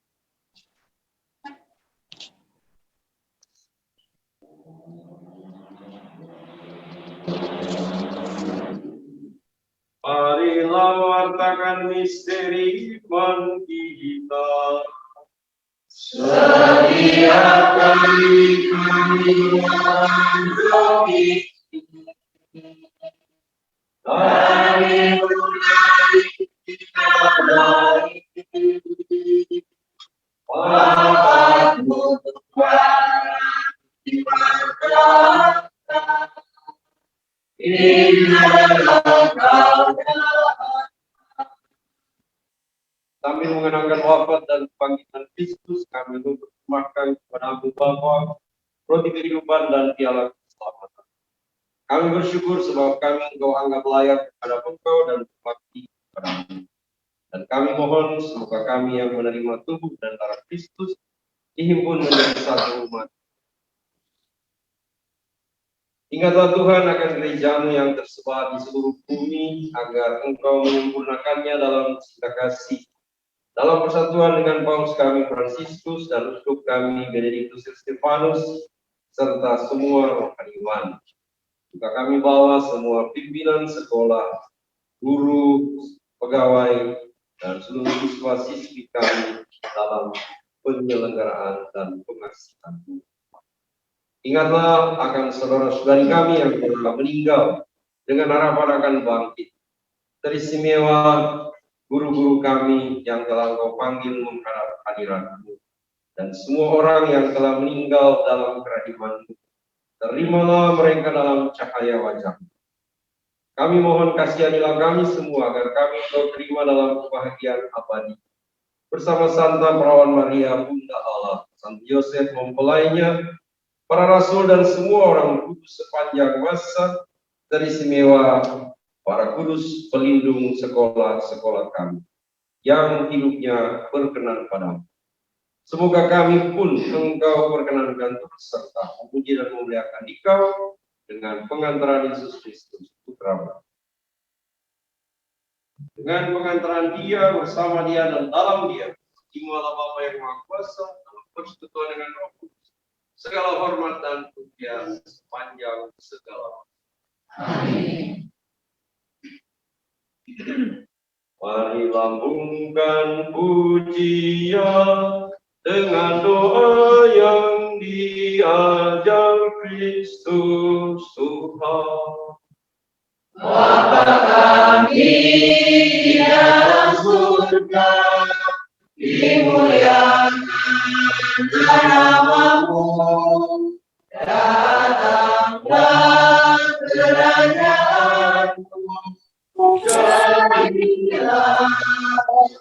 Speaker 1: Marilah wartakan misteri iman kita.
Speaker 6: Setiap kali kami mendoakan, kami mulai kita dari Bapakmu Tuhan di mata.
Speaker 1: Sambil mengenangkan wafat dan kebangkitan Kristus, kami mempersembahkan kepada-Mu Bapa roti kehidupan dan piala keselamatan. Kami bersyukur sebab kami Engkau anggap layak kepada Engkau dan berbakti kepada-Mu. Dan kami mohon semoga kami yang menerima tubuh dan darah Kristus dihimpun menjadi satu umat. Ingatlah Tuhan akan gereja-Mu yang tersebar di seluruh bumi, agar Engkau menyempurnakannya dalam cinta kasih, dalam persatuan dengan Paus kami Fransiskus dan uskup kami Benediktus Stefanus, serta semua rohaniwan. Juga kami bawa semua pimpinan sekolah, guru, pegawai, dan seluruh siswa-siswi kami dalam penyelenggaraan dan pengasihan. Ingatlah akan saudara-saudari kami yang telah meninggal dengan harapan akan bangkit. Teristimewa guru-guru kami yang telah Engkau panggil menghadap hadirat-Mu, dan semua orang yang telah meninggal dalam kerajaan-Mu, terimalah mereka dalam cahaya wajah-Mu. Kami mohon kasihanilah kami semua agar kami Engkau terima dalam kebahagiaan abadi. Bersama Santa Perawan Maria, Bunda Allah, Santo Yosef mempelainya, para rasul dan semua orang kudus sepanjang masa, teristimewa para kudus pelindung sekolah-sekolah kami, yang hidupnya berkenan padamu. Semoga kami pun Engkau perkenankan terus serta memuji dan memuliakan Dikau dengan pengantaran Yesus Kristus, Putra-Mu. Dengan pengantaran Dia, bersama Dia, dan dalam Dia, Dimalah Bapa yang Maha Kuasa, dalam persekutuan dengan Roh Kudus, segala hormat dan pujian sepanjang segala waktu.
Speaker 6: Amin.
Speaker 1: Mari lambungkan pujian dengan doa yang diajar Kristus Tuhan.
Speaker 6: Bapa kami di dalam surga, dimuliakan nama-Mu, datanglah kerajaan-Mu, jadilah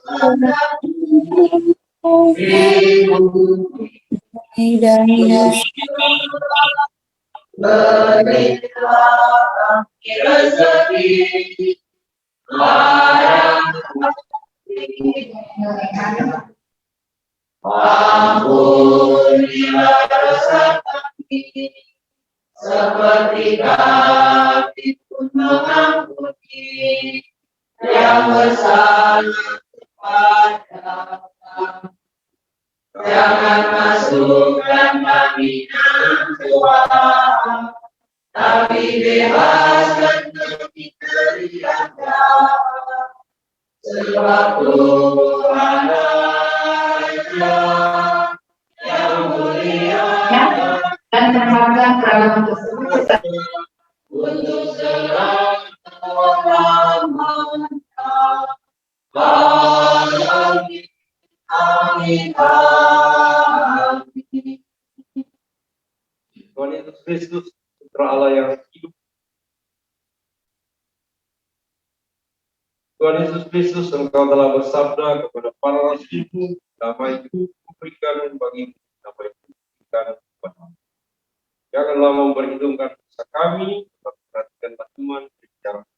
Speaker 6: kehendak-Mu di bumi dan berilah rezeki ampunilah dosa kami, seperti kami pun mengampuni yang bersalah kepada kami. Jangan masukkan kami dalam cobaan, tapi bebaskan kami dari yang jahat. Sebab Tuhan Raja yang mulia
Speaker 2: Dan terhadap perawan tersebut
Speaker 6: untuk selama-lamanya. Amin. Amin. Amin.
Speaker 1: Tuhan Yesus Kristus, Putra Allah yang hidup. Tuhan Yesus Kristus, Engkau telah bersabda kepada para rasul-Mu, damai itu kuberikan bagimu, damai itu kuberikan kepadamu. Janganlah memperhitungkan dosa kami, tetapi perhatikanlah iman Kristus.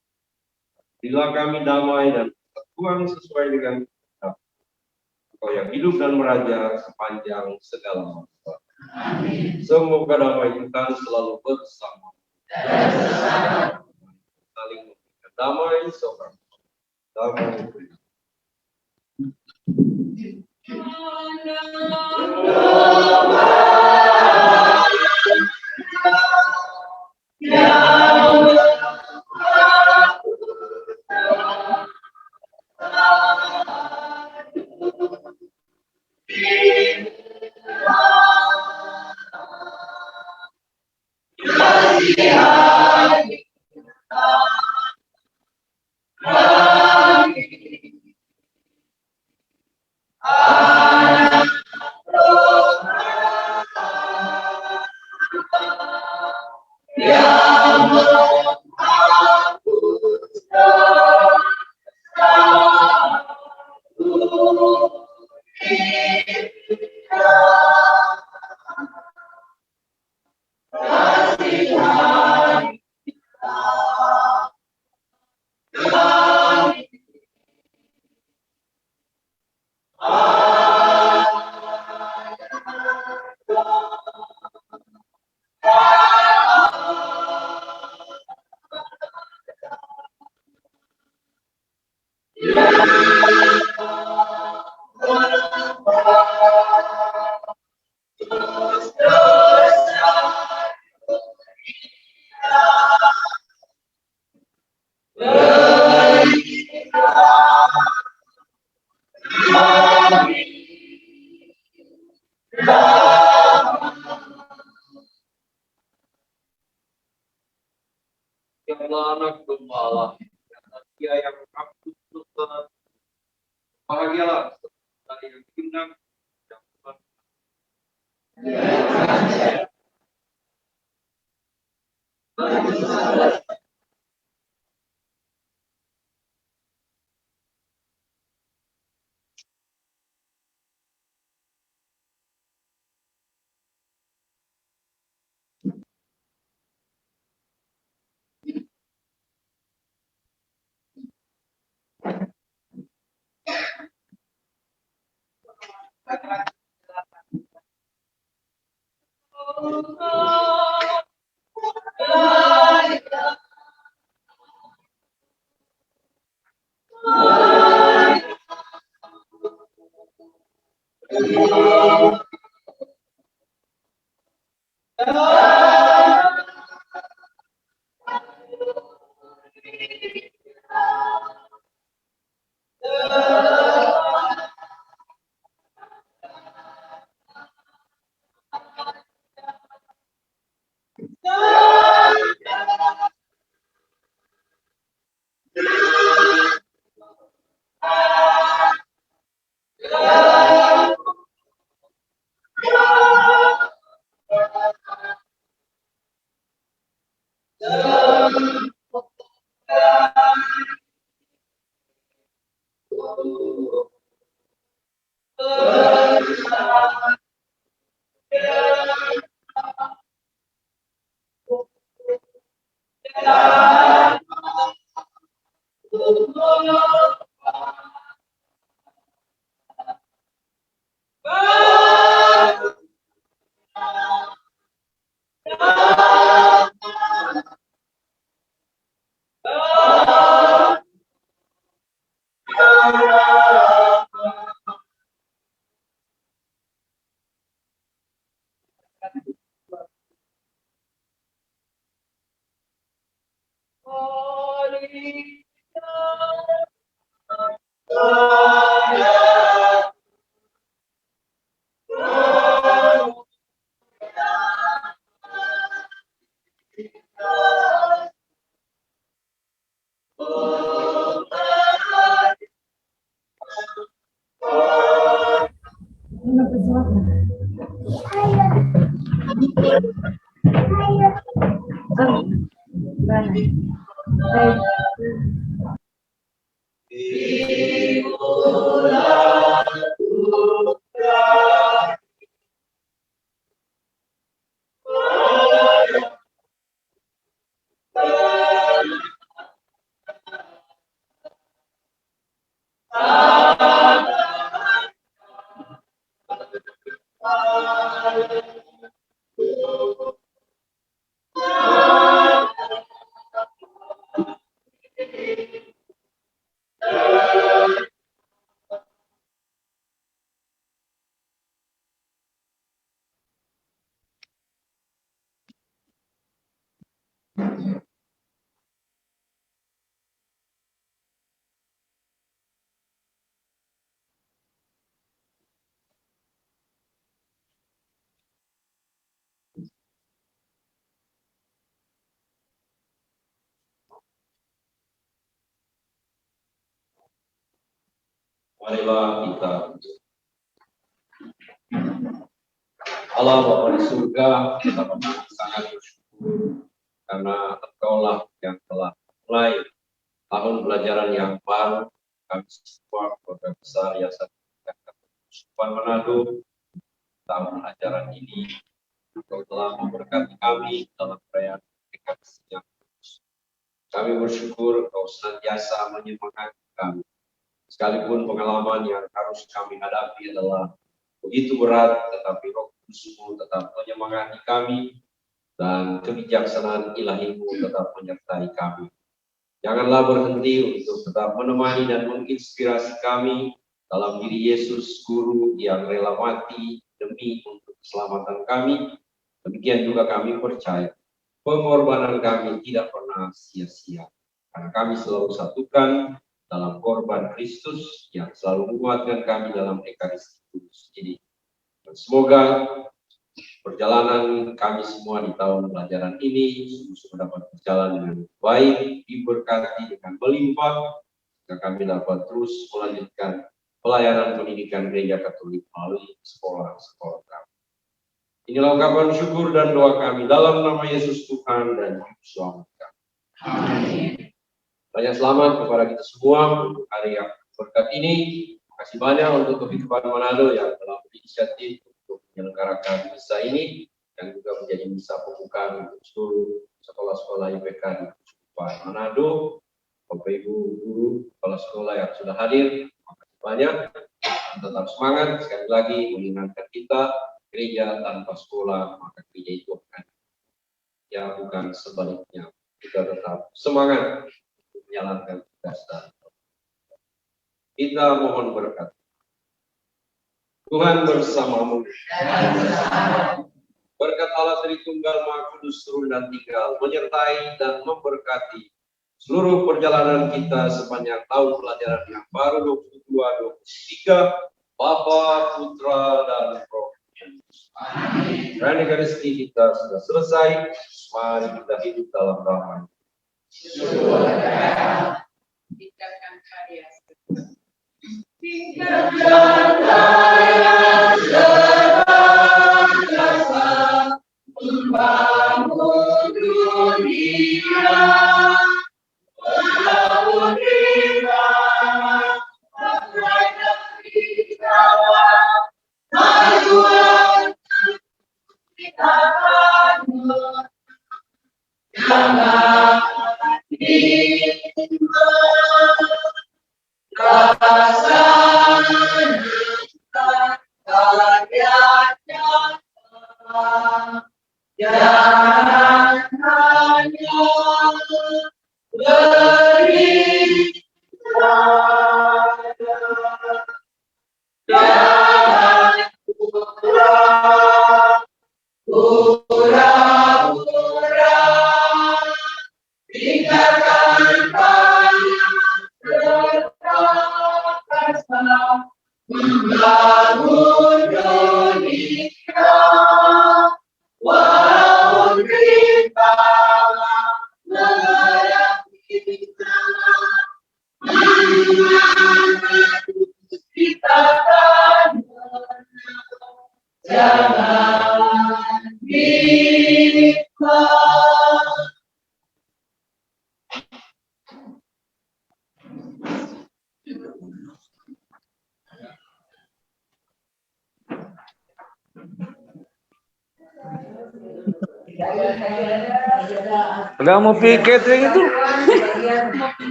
Speaker 1: Berilah kami damai dan persatuan sesuai dengan kitab. Engkau yang hidup dan meraja sepanjang segala masa. Amin. Semoga damai Tuhan selalu bersama. damai sejahtera. Damai. Ya Allah, anak domba Allah, dia yang aku Tuhan, bahagialah dari yang hina, yang Tuhan. Marilah kita Allah Bapa di surga, kita sangat bersyukur karena Engkaulah yang telah mulai tahun pelajaran yang baru. Kami semua keluarga besar Yayasan Kehidupan Manado tahun ajaran ini, Engkau telah memberkati kami dalam perayaan Ekaristi yang kudus. Kami bersyukur Engkau senantiasa menyemangati kami. Sekalipun pengalaman yang harus kami hadapi adalah begitu berat, tetapi Roh Kudus-Mu tetap menyemangati kami dan kebijaksanaan ilahi-Mu tetap menyertai kami. Janganlah berhenti untuk tetap menemani dan menginspirasi kami dalam diri Yesus, Guru yang rela mati demi untuk keselamatan kami. Demikian juga kami percaya pengorbanan kami tidak pernah sia-sia, karena kami selalu satukan dalam korban Kristus yang selalu menguatkan kami dalam Ekaristi Kudus ini. Dan semoga perjalanan kami semua di tahun pelajaran ini sungguh dapat berjalan dengan baik, diberkati dengan melimpah, sehingga kami dapat terus melanjutkan pelayanan pendidikan Gereja Katolik melalui sekolah-sekolah kami. Inilah ungkapan syukur dan doa kami dalam nama Yesus Tuhan dan Juru Selamat kami. Amin. Banyak selamat kepada kita semua untuk hari yang berkat ini. Terima kasih banyak untuk Kehidupan Manado yang telah berinisiatif untuk menyelenggarakan misa ini, yang juga menjadi misa pembukaan untuk seluruh sekolah-sekolah IPK di Kehidupan Manado. Bapak Ibu guru kepala sekolah yang sudah hadir, terima kasih banyak. Tetap semangat, sekali lagi mengingatkan kita, gereja tanpa sekolah maka gereja itu akan ya bukan sebaliknya. Kita tetap semangat menjalankan tugas dan kita mohon berkat. Tuhan bersamamu. Berkat Allah Tritunggal Maha Kudus turun dan tinggal, menyertai dan memberkati seluruh perjalanan kita sepanjang tahun pelajaran yang baru 22-23, Bapa, Putra, dan Roh Kudus. Perayaan Ekaristi kita sudah selesai. Mari kita hidup dalam damai.
Speaker 6: Tinggalkan karya. Membangun dunia, membangun kita, membangun kita, majuan kita bangun, jangan laksanakan karya nyata, jangan hanya berbicara, jangan pura-pura, tinggalkan karya membangun dunia, walaupun kita menghadapi kita kan jangan bimbang.
Speaker 4: Enggak mau piket itu.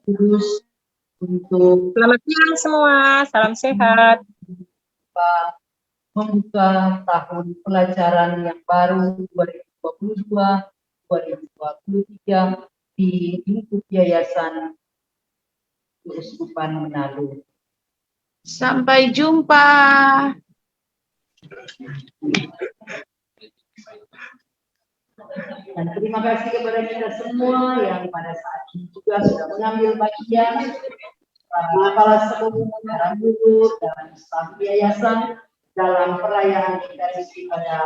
Speaker 5: Kudus untuk
Speaker 3: Selamat siang semua, salam sehat.
Speaker 5: membuka tahun pelajaran yang baru 2022-2023 di lingkup Yayasan Keuskupan Manado.
Speaker 3: Sampai jumpa.
Speaker 5: Dan terima kasih kepada kita semua yang pada saat ini juga sudah mengambil bagian, para kepala sekolah, para guru, dan staf yayasan dalam perayaan Ekaristi pada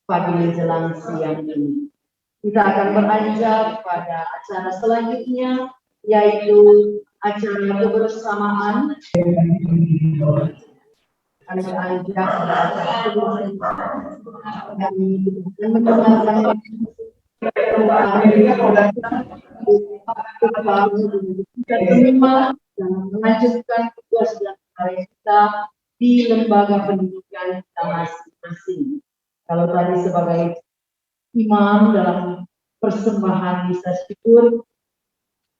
Speaker 5: pagi menjelang siang ini.
Speaker 2: Kita akan beranjak pada acara selanjutnya, yaitu acara kebersamaan. Kami ajak pada acara kebersamaan dan mendengarkan dan melanjutkan tugas dan karya kita di lembaga pendidikan kita masing-masing. Kalau tadi sebagai imam dalam persembahan misa syukur,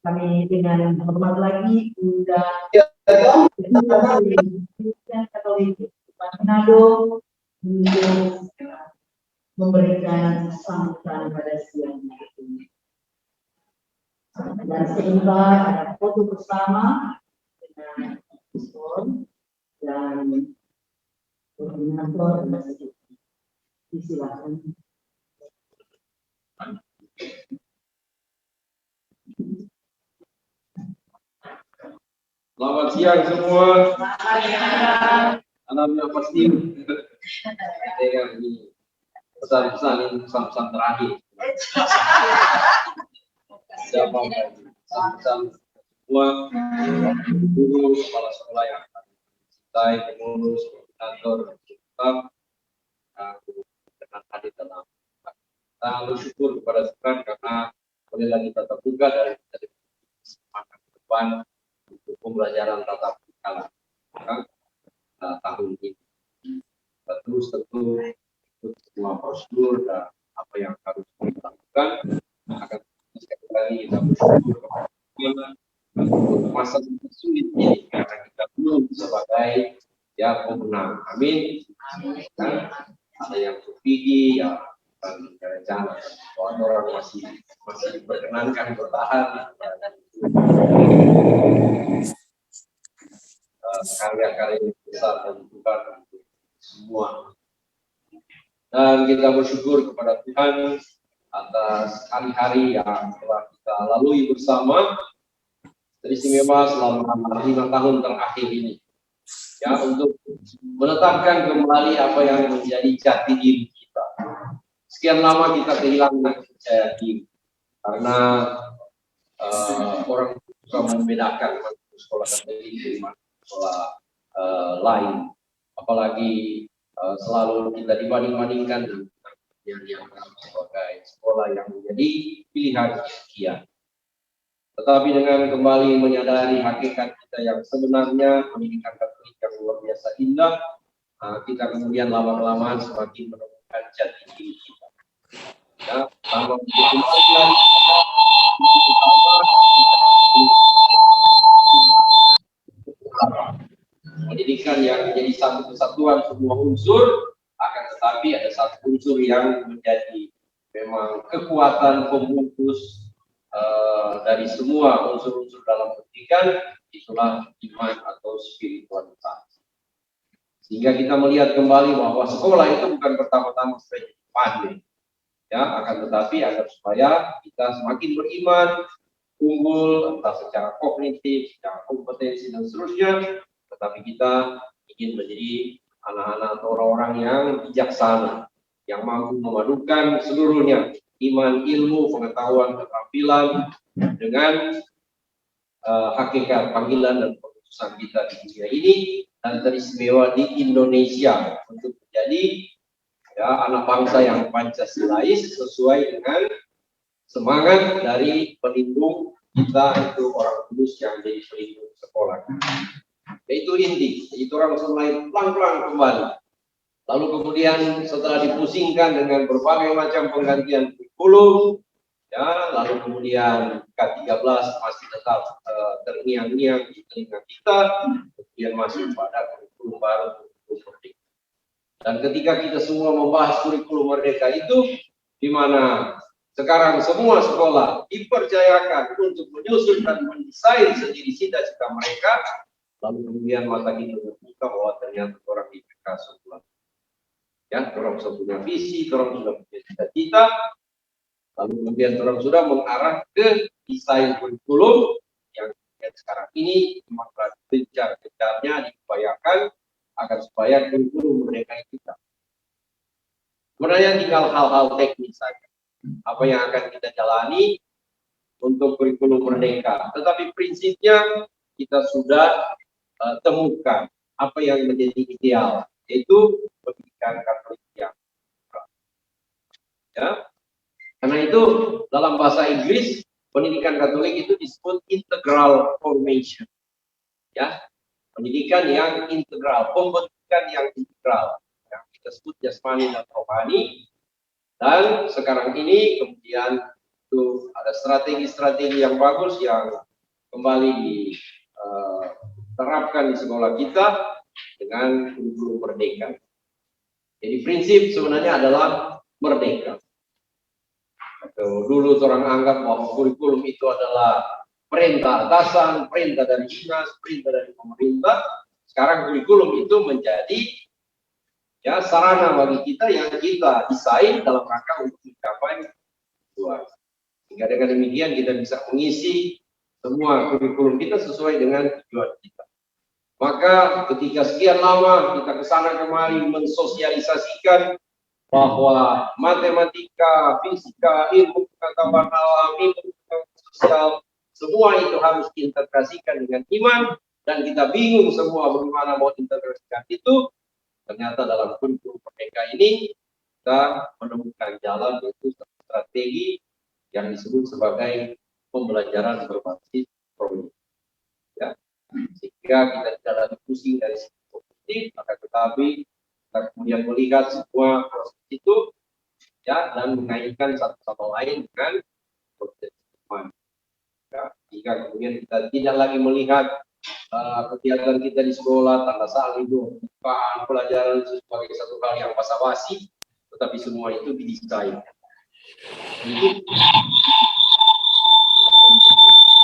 Speaker 2: kami dengan hormat lagi undang Katolik Manado untuk memberikan sambutan pada siang hari ini. Dan sebentar ada foto bersama dengan Paslon dan koordinator masjid. Silakan.
Speaker 1: Selamat siang semua. Alhamdulillah pasti dengan ini pesan-pesan ini pesan-pesan terakhir. Siapa pesan-pesan semua guru, kepala sekolah yang akan mencintai, pengurus, koordinator, tetap dengan hadir dalam. Kita bersyukur kepada Tuhan karena boleh lagi tatap muka dari semangat ke depan untuk pembelajaran tatap muka tahun ini. Kita terus tentu ikut semua prosedur dan apa yang harus kita lakukan. Akan sekali lagi kita bersyukur kepada Tuhan untuk masa sulit ini karena kita belum sebagai pemenang. Amin. Dan ada yang subsidi, yang rencana orang masih diperkenankan bertahan. Karya-karya besar dan Tuhan untuk semua. Dan kita bersyukur kepada Tuhan atas hari-hari yang telah kita lalui bersama, teristimewa selama 5 tahun terakhir ini. Ya, untuk menetapkan kembali apa yang menjadi jati diri kita. Sekian lama kita kehilangan percaya diri karena orang suka membedakan sekolah Katolik dengan sekolah lain, apalagi selalu kita dibanding-bandingkan dengan yang sebagai sekolah yang menjadi pilihan sekian. Tetapi dengan kembali menyadari hakikat kita yang sebenarnya, pendidikan Katolik yang luar biasa indah, kita kemudian lama-kelamaan semakin menemukan jati diri kita. Ya, sama pendidikan yang menjadi satu kesatuan semua unsur, akan tetapi ada satu unsur yang menjadi memang kekuatan pembungkus dari semua unsur-unsur dalam pendidikan, itulah iman atau spiritualitas. Sehingga kita melihat kembali bahwa sekolah itu bukan pertama-tama supaya pandai, ya, akan tetapi agar supaya kita semakin beriman, unggul entah secara kognitif, secara kompetensi dan seterusnya, tetapi kita ingin menjadi anak-anak atau orang-orang yang bijaksana, yang mampu memadukan seluruhnya, iman, ilmu, pengetahuan, keterampilan dengan hakikat panggilan dan keputusan kita di dunia ini, dan teristimewa di Indonesia untuk menjadi anak bangsa yang Pancasilais sesuai dengan semangat dari pelindung kita, itu orang kudus yang jadi pelindung sekolah. Yaitu inti, itu orang mulai pelan-pelan kembali. Lalu kemudian setelah dipusingkan dengan berbagai macam penggantian kurikulum, ya, lalu kemudian K13 masih tetap terngiang-ngiang di telinga kita, kemudian masuk pada kurikulum baru, kurikulum merdeka. Dan ketika kita semua membahas kurikulum merdeka itu, di mana sekarang semua sekolah dipercayakan untuk menyusun dan mendesain sendiri cita-cita mereka, lalu kemudian mata kita terbuka bahwa ternyata orang di PK sekolah. Ya, orang sudah punya visi, orang sudah punya cita-cita, lalu kemudian orang sudah mengarah ke desain kurikulum yang sekarang ini memang gencar-gencarnya diupayakan agar supaya kurikulum merdeka kita. Sebenarnya tinggal hal-hal teknis saja. apa yang akan kita jalani untuk kurikulum merdeka. Tetapi prinsipnya kita sudah temukan apa yang menjadi ideal, yaitu pendidikan Katolik yang ya. Karena itu dalam bahasa Inggris pendidikan Katolik itu disebut integral formation, ya, pendidikan yang integral, pembentukan yang integral, yang kita sebut jasmani dan rohani. Dan sekarang ini kemudian itu ada strategi-strategi yang bagus yang kembali diterapkan di sekolah kita dengan kurikulum merdeka. Jadi prinsip sebenarnya adalah merdeka. Dulu orang anggap bahwa kurikulum itu adalah perintah atasan, perintah dari dinas, perintah dari pemerintah. Sekarang kurikulum itu menjadi ya sarana bagi kita yang kita desain dalam rangka untuk mencapai tujuan. Sehingga dengan demikian kita bisa mengisi semua kurikulum kita sesuai dengan tujuan kita. Maka ketika sekian lama kita kesana kemari mensosialisasikan bahwa matematika, fisika, ilmu pengetahuan alam, ilmu pengetahuan sosial, semua itu harus diintegrasikan dengan iman, dan kita bingung semua bagaimana mau integrasikan itu. Ternyata dalam kurikulum merdeka ini kita menemukan jalan, yaitu strategi yang disebut sebagai pembelajaran berbasis proyek. Ya. Sehingga kita tidak lagi pusing dari sisi kognitif, maka tetapi kita kemudian melihat semua proses itu, ya, dan mengaitkan satu sama lain dengan proses iman. Ya, sehingga kemudian kita tidak lagi melihat kegiatan kita di sekolah, tanda saling bukan pelajaran itu sebagai satu hal yang basa-basi, tetapi semua itu didesain.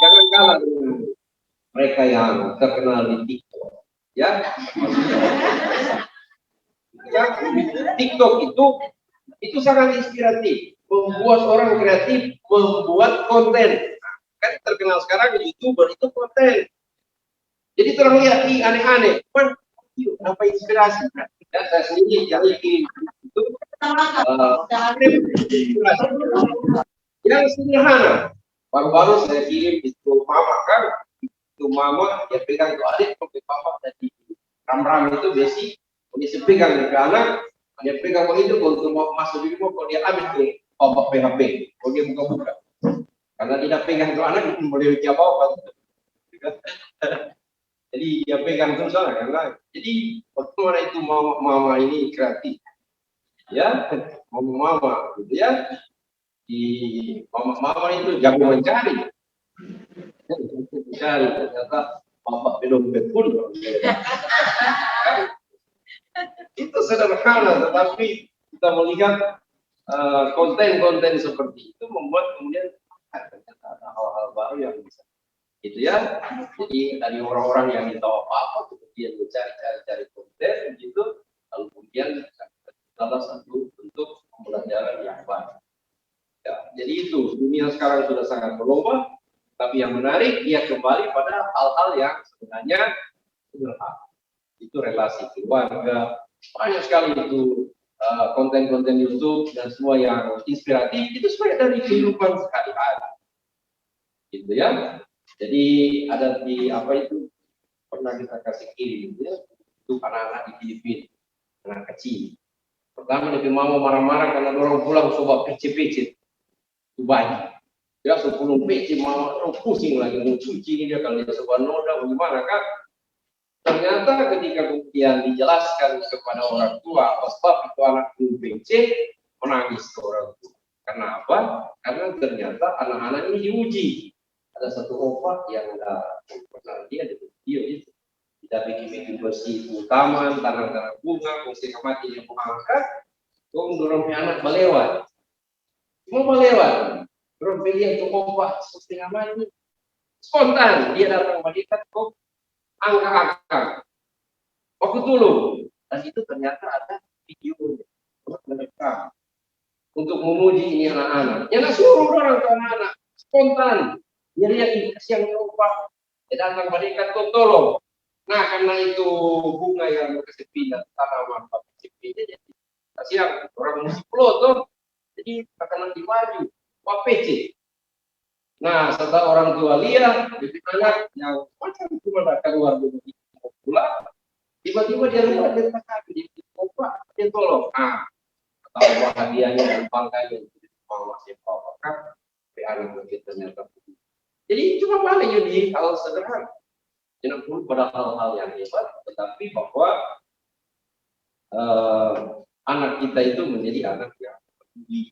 Speaker 1: Jangan kalah dengan mereka yang terkenal di TikTok, ya. Ya, TikTok itu sangat inspiratif, membuat orang kreatif, membuat konten. Kan terkenal sekarang YouTuber itu konten. Jadi terang lihat aneh-aneh, apa inspirasi? Dan saya sendiri yang bikin itu yang sederhana. Baru-baru saya kirim itu mama kan, itu mama dia pegang ke adik, ke papa dari ram-ram itu besi, dia pegang ke anak, dia pegang begitu untuk mau masuk di rumah, kalau dia ambil ke obat PHP, kalau dia buka-buka. Karena tidak pegang ke anak, itu boleh apa-apa. Jadi dia pegang terus sana karena jadi bagaimana itu mama ini kreatif, ya, mama gitu ya, di mama itu jago mencari, ternyata bapak belum betul. Itu sederhana, tetapi kita melihat konten-konten seperti itu membuat kemudian ternyata ada hal-hal baru yang bisa. Gitu ya, jadi dari orang-orang yang tidak tahu apa-apa kemudian mencari konten gitu, lalu kemudian salah satu bentuk pembelajaran yang baik. Ya, jadi itu dunia sekarang sudah sangat berubah, tapi yang menarik dia kembali pada hal-hal yang sebenarnya sederhana. Itu relasi keluarga, banyak sekali itu konten-konten YouTube dan semua yang inspiratif itu sebenarnya dari kehidupan sehari-hari. Gitu ya. Jadi ada di apa itu pernah kita kasih kirim ya, itu anak-anak di Filipina, anak kecil. Pertama dia mau marah-marah karena orang pulang coba PC-PC itu banyak. Ya 10 PC mau pusing lagi mau cuci dia kalau dia coba noda bagaimana kan? Ternyata ketika kemudian dijelaskan kepada orang tua, sebab itu anak PC menangis ke orang tua. Karena apa? Karena ternyata anak-anak ini diuji. Ada satu obat yang pernah dia di video itu tidak bikin bersih taman, tanam-tanam bunga, fungsi mati yang mengangkat, dorong anak melewat, mau melewat, dorong dia itu obat setengah mati, spontan dia datang melihat kok angka-angka, waktu dulu, dan itu ternyata ada videonya, merekam untuk memuji ini anak-anak, yang suruh orang ke anak-anak, spontan. Dia lihat yang lupa, dia datang mereka tolong. Nah karena itu bunga yang kesepian, tanaman kesepian, jadi kasihan orang musik tuh Jadi akan lebih maju, WPC. Nah, setelah orang tua lihat, bibit anak yang macam cuma keluar dari pulang, tiba-tiba dia lihat dia terkagum, dia coba, dia tolong. Ah, tahu bahagianya dan bangganya mau masih apakah anak kita ternyata. Jadi cuma paling jadi hal sederhana. Tidak perlu pada hal-hal yang hebat, tetapi bahwa anak kita itu menjadi anak yang peduli,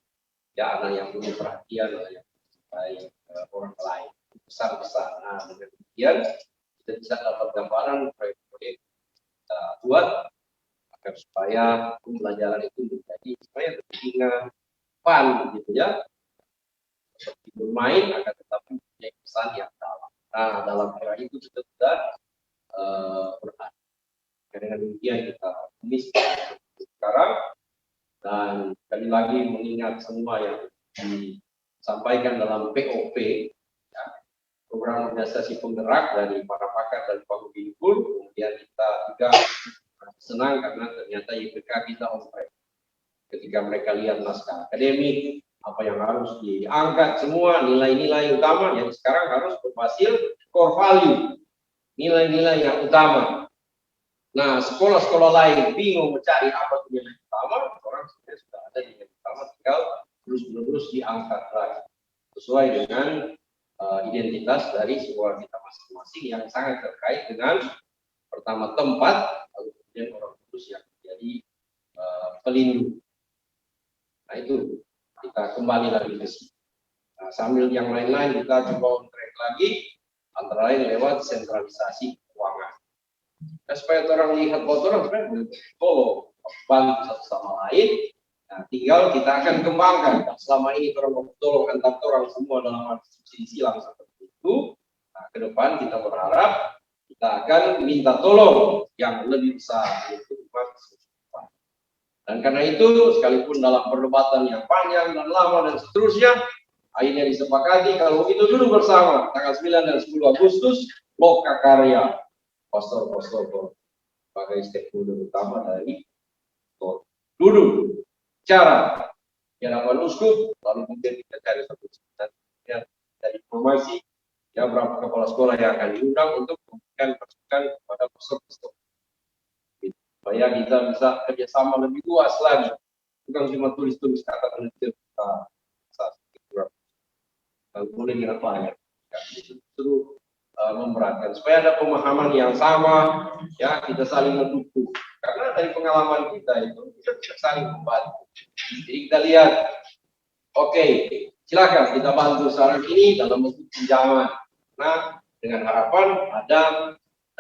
Speaker 1: ya anak yang punya perhatian, anak yang baik orang lain, besar-besar. Nah, dengan demikian kita bisa dapat gambaran proyek-proyek kita buat agar supaya pembelajaran itu menjadi supaya ringan, fun, gitu ya. Seperti bermain akan tetapi punya pesan yang dalam. Nah, dalam era itu kita sudah berada. Dengan demikian kita optimis sekarang dan sekali lagi mengingat semua yang disampaikan dalam POP, ya, program organisasi penggerak dari para pakar dan penghubung, kemudian kita juga senang karena ternyata IPK kita on track. Ketika mereka lihat naskah akademik, apa yang harus diangkat semua nilai-nilai utama yang sekarang harus berhasil core value, nilai-nilai yang utama. Nah, sekolah-sekolah lain bingung mencari apa itu nilai utama, orang sebenarnya sudah ada nilai utama, tinggal terus-menerus diangkat lagi sesuai dengan identitas dari sekolah kita masing-masing yang sangat terkait dengan pertama tempat, lalu kemudian orang khusus yang menjadi pelindung. Nah, itu kita kembali lagi ke sini. Nah, sambil yang lain-lain kita coba on track lagi, antara lain lewat sentralisasi keuangan. Nah, supaya orang lihat bahwa orang sebenarnya bantu satu sama lain. Nah, tinggal kita akan kembangkan. Nah, selama ini orang tolong antar orang semua dalam subsidi silang seperti itu. Nah, ke depan kita berharap kita akan minta tolong yang lebih besar yaitu umat. Dan karena itu, sekalipun dalam perdebatan yang panjang dan lama dan seterusnya, akhirnya disepakati kalau itu dulu bersama tanggal 9 dan 10 Agustus, Loka Karya, pastor-pastor sebagai stakeholder utama dari duduk cara hadapan uskup, lalu kemudian kita cari satu dari informasi ya berapa kepala sekolah yang akan diundang untuk memberikan masukan kepada pastor-pastor supaya kita bisa kerjasama lebih luas lagi, bukan cuma tulis-tulis kata penelitian kita kalau boleh dilakukan itu justru memberatkan supaya ada pemahaman yang sama, ya kita saling mendukung karena dari pengalaman kita itu kita bisa saling membantu. Jadi kita lihat, oke, silakan kita bantu sekarang ini dalam bentuk pinjaman. Nah, dengan harapan ada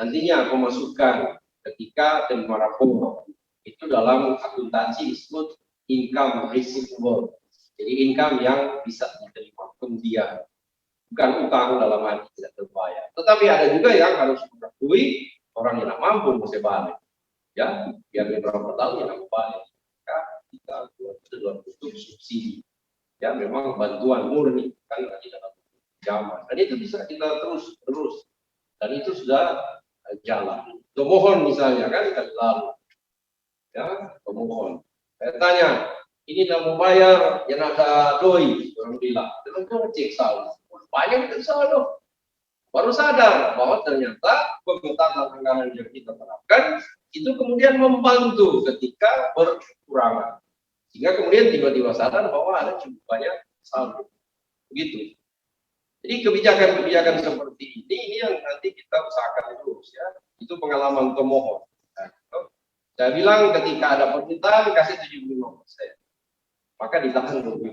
Speaker 1: nantinya pemasukan ketika terima rapor itu dalam akuntansi disebut income receivable. Jadi income yang bisa diterima kemudian, bukan utang dalam arti tidak terbayar. Tetapi ada juga yang harus mengakui orang yang tidak mampu mesti balik, ya biar beberapa tahun yang balik. Kita buat itu dalam bentuk subsidi, ya memang bantuan murni kan di dalam zaman. Dan itu bisa kita terus dan itu sudah jalan. Pemohon misalnya kan lalu, ya pemohon. Saya tanya, ini tidak mau bayar, yang ada doi, orang bilang, dengan cek saldo, banyak itu saldo. Baru sadar bahwa ternyata pengetahuan anggaran yang kita terapkan itu kemudian membantu ketika berkekurangan, sehingga kemudian tiba-tiba sadar bahwa ada cukup banyak saldo. Begitu. Jadi kebijakan-kebijakan seperti ini yang nanti kita usahakan terus ya. Itu pengalaman pemohon. Nah, saya bilang ketika ada permintaan kasih 75%, maka ditahan 25%.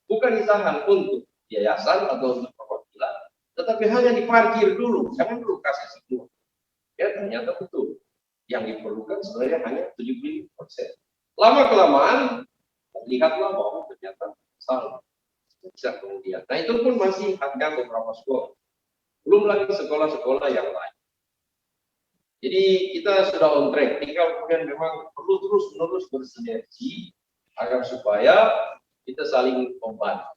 Speaker 1: Bukan ditahan untuk yayasan atau untuk perwakilan, tetapi hanya diparkir dulu, jangan dulu kasih semua. Ya ternyata betul. Yang diperlukan sebenarnya hanya 75%. Lama kelamaan lihatlah bahwa ternyata salah. Bisa kemudian. Nah itu pun masih ada beberapa sekolah. Belum lagi sekolah-sekolah yang lain. Jadi kita sudah on track, tinggal kemudian memang perlu terus-menerus bersinergi agar supaya kita saling membantu.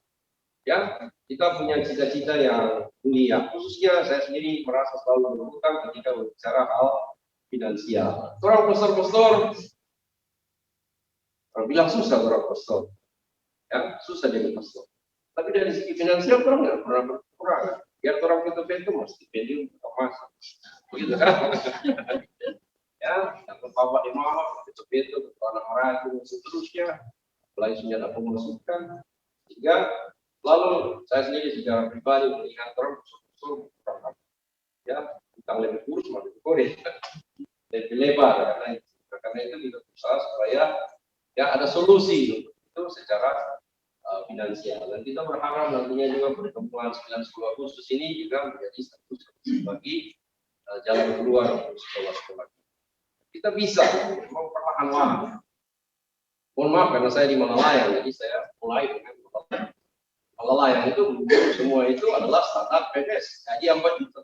Speaker 1: Ya, kita punya cita-cita yang mulia. Khususnya saya sendiri merasa selalu berhutang ketika berbicara hal finansial. Orang pastor-pastor, orang bilang susah orang pastor. Ya, susah jadi pastor. Tapi dari segi finansial orang nggak pernah berkurang. Biar orang itu mesti stipendium masuk. Begitu kan? Ya, yang bapak di mama itu orang-orang itu seterusnya, mulai senjata pemasukan. Sehingga lalu saya sendiri secara pribadi melihat orang usul ya tentang lebih kurus lebih kode lebih lebar karena itu kita berusaha supaya ya ada solusi itu secara finansial, dan kita berharap nantinya juga pertemuan 9-10 Agustus ini juga menjadi satu bagi jalan keluar untuk sekolah-sekolah. Kita bisa memang perlahan-lahan. Mohon maaf karena saya di Malalayang, jadi saya mulai dengan Malalayang itu semua itu adalah startup PNS, jadi 4 juta.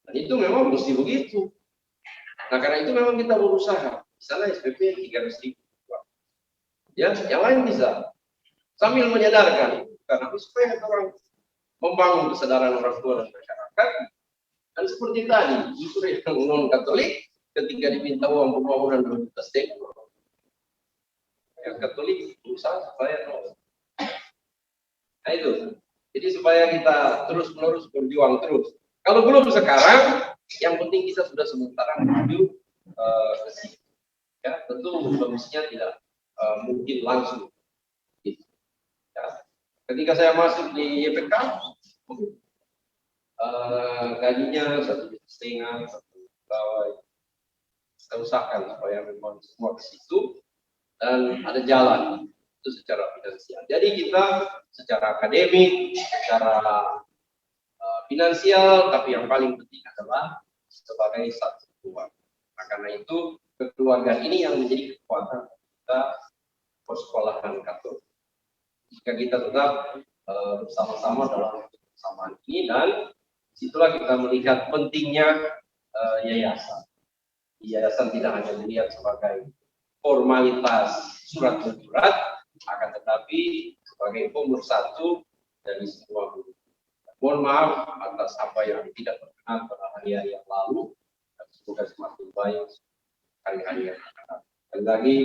Speaker 1: Dan itu memang mesti begitu. Nah karena itu memang kita berusaha. Misalnya SPP 300.000. Ya, yang lain bisa. Sambil menyadarkan, karena supaya orang membangun kesadaran orang tua dan masyarakat. Dan seperti tadi, justru yang non-Katolik, ketika diminta uang pembangunan 2 juta setengah, yang Katolik berusaha supaya nol. Nah itu. Jadi supaya kita terus-menerus berjuang terus. Kalau belum sekarang, yang penting kita sudah sementara menuju ke sini. Ya, tentu solusinya tidak mungkin langsung. Gitu. Ya. Ketika saya masuk di YPK, gajinya 1,5 juta, 1 pegawai. Saya usahakan supaya memang semua ke situ dan ada jalan itu secara finansial. Jadi kita secara akademik, secara finansial, tapi yang paling penting adalah sebagai satu keluarga. Nah, karena itu kekeluargaan ini yang menjadi kekuatan kita persekolahan Katolik. Jika kita tetap bersama-sama dalam kebersamaan ini, dan situlah kita melihat pentingnya yayasan. Yayasan tidak hanya dilihat sebagai formalitas surat menyurat, akan tetapi sebagai pemersatu dari semua guru. Mohon maaf atas apa yang tidak berkenan pada hari-hari yang lalu, dan semoga semakin baik hari-hari yang akan datang. Sekali lagi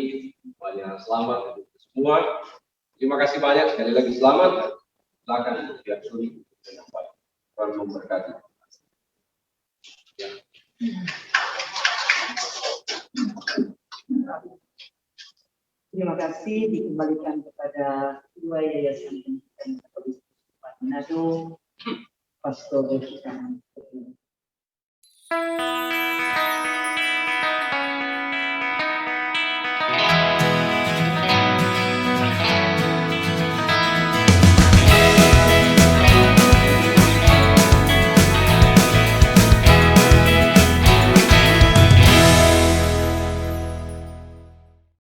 Speaker 1: banyak selamat untuk semua. Terima kasih banyak, sekali lagi selamat. Silakan untuk pihak suri dengan baik. Tuhan memberkati. Ya.
Speaker 2: Terima kasih dikembalikan kepada Ketua Yayasan Pendidikan Katolik Manado, Pastor Joshua.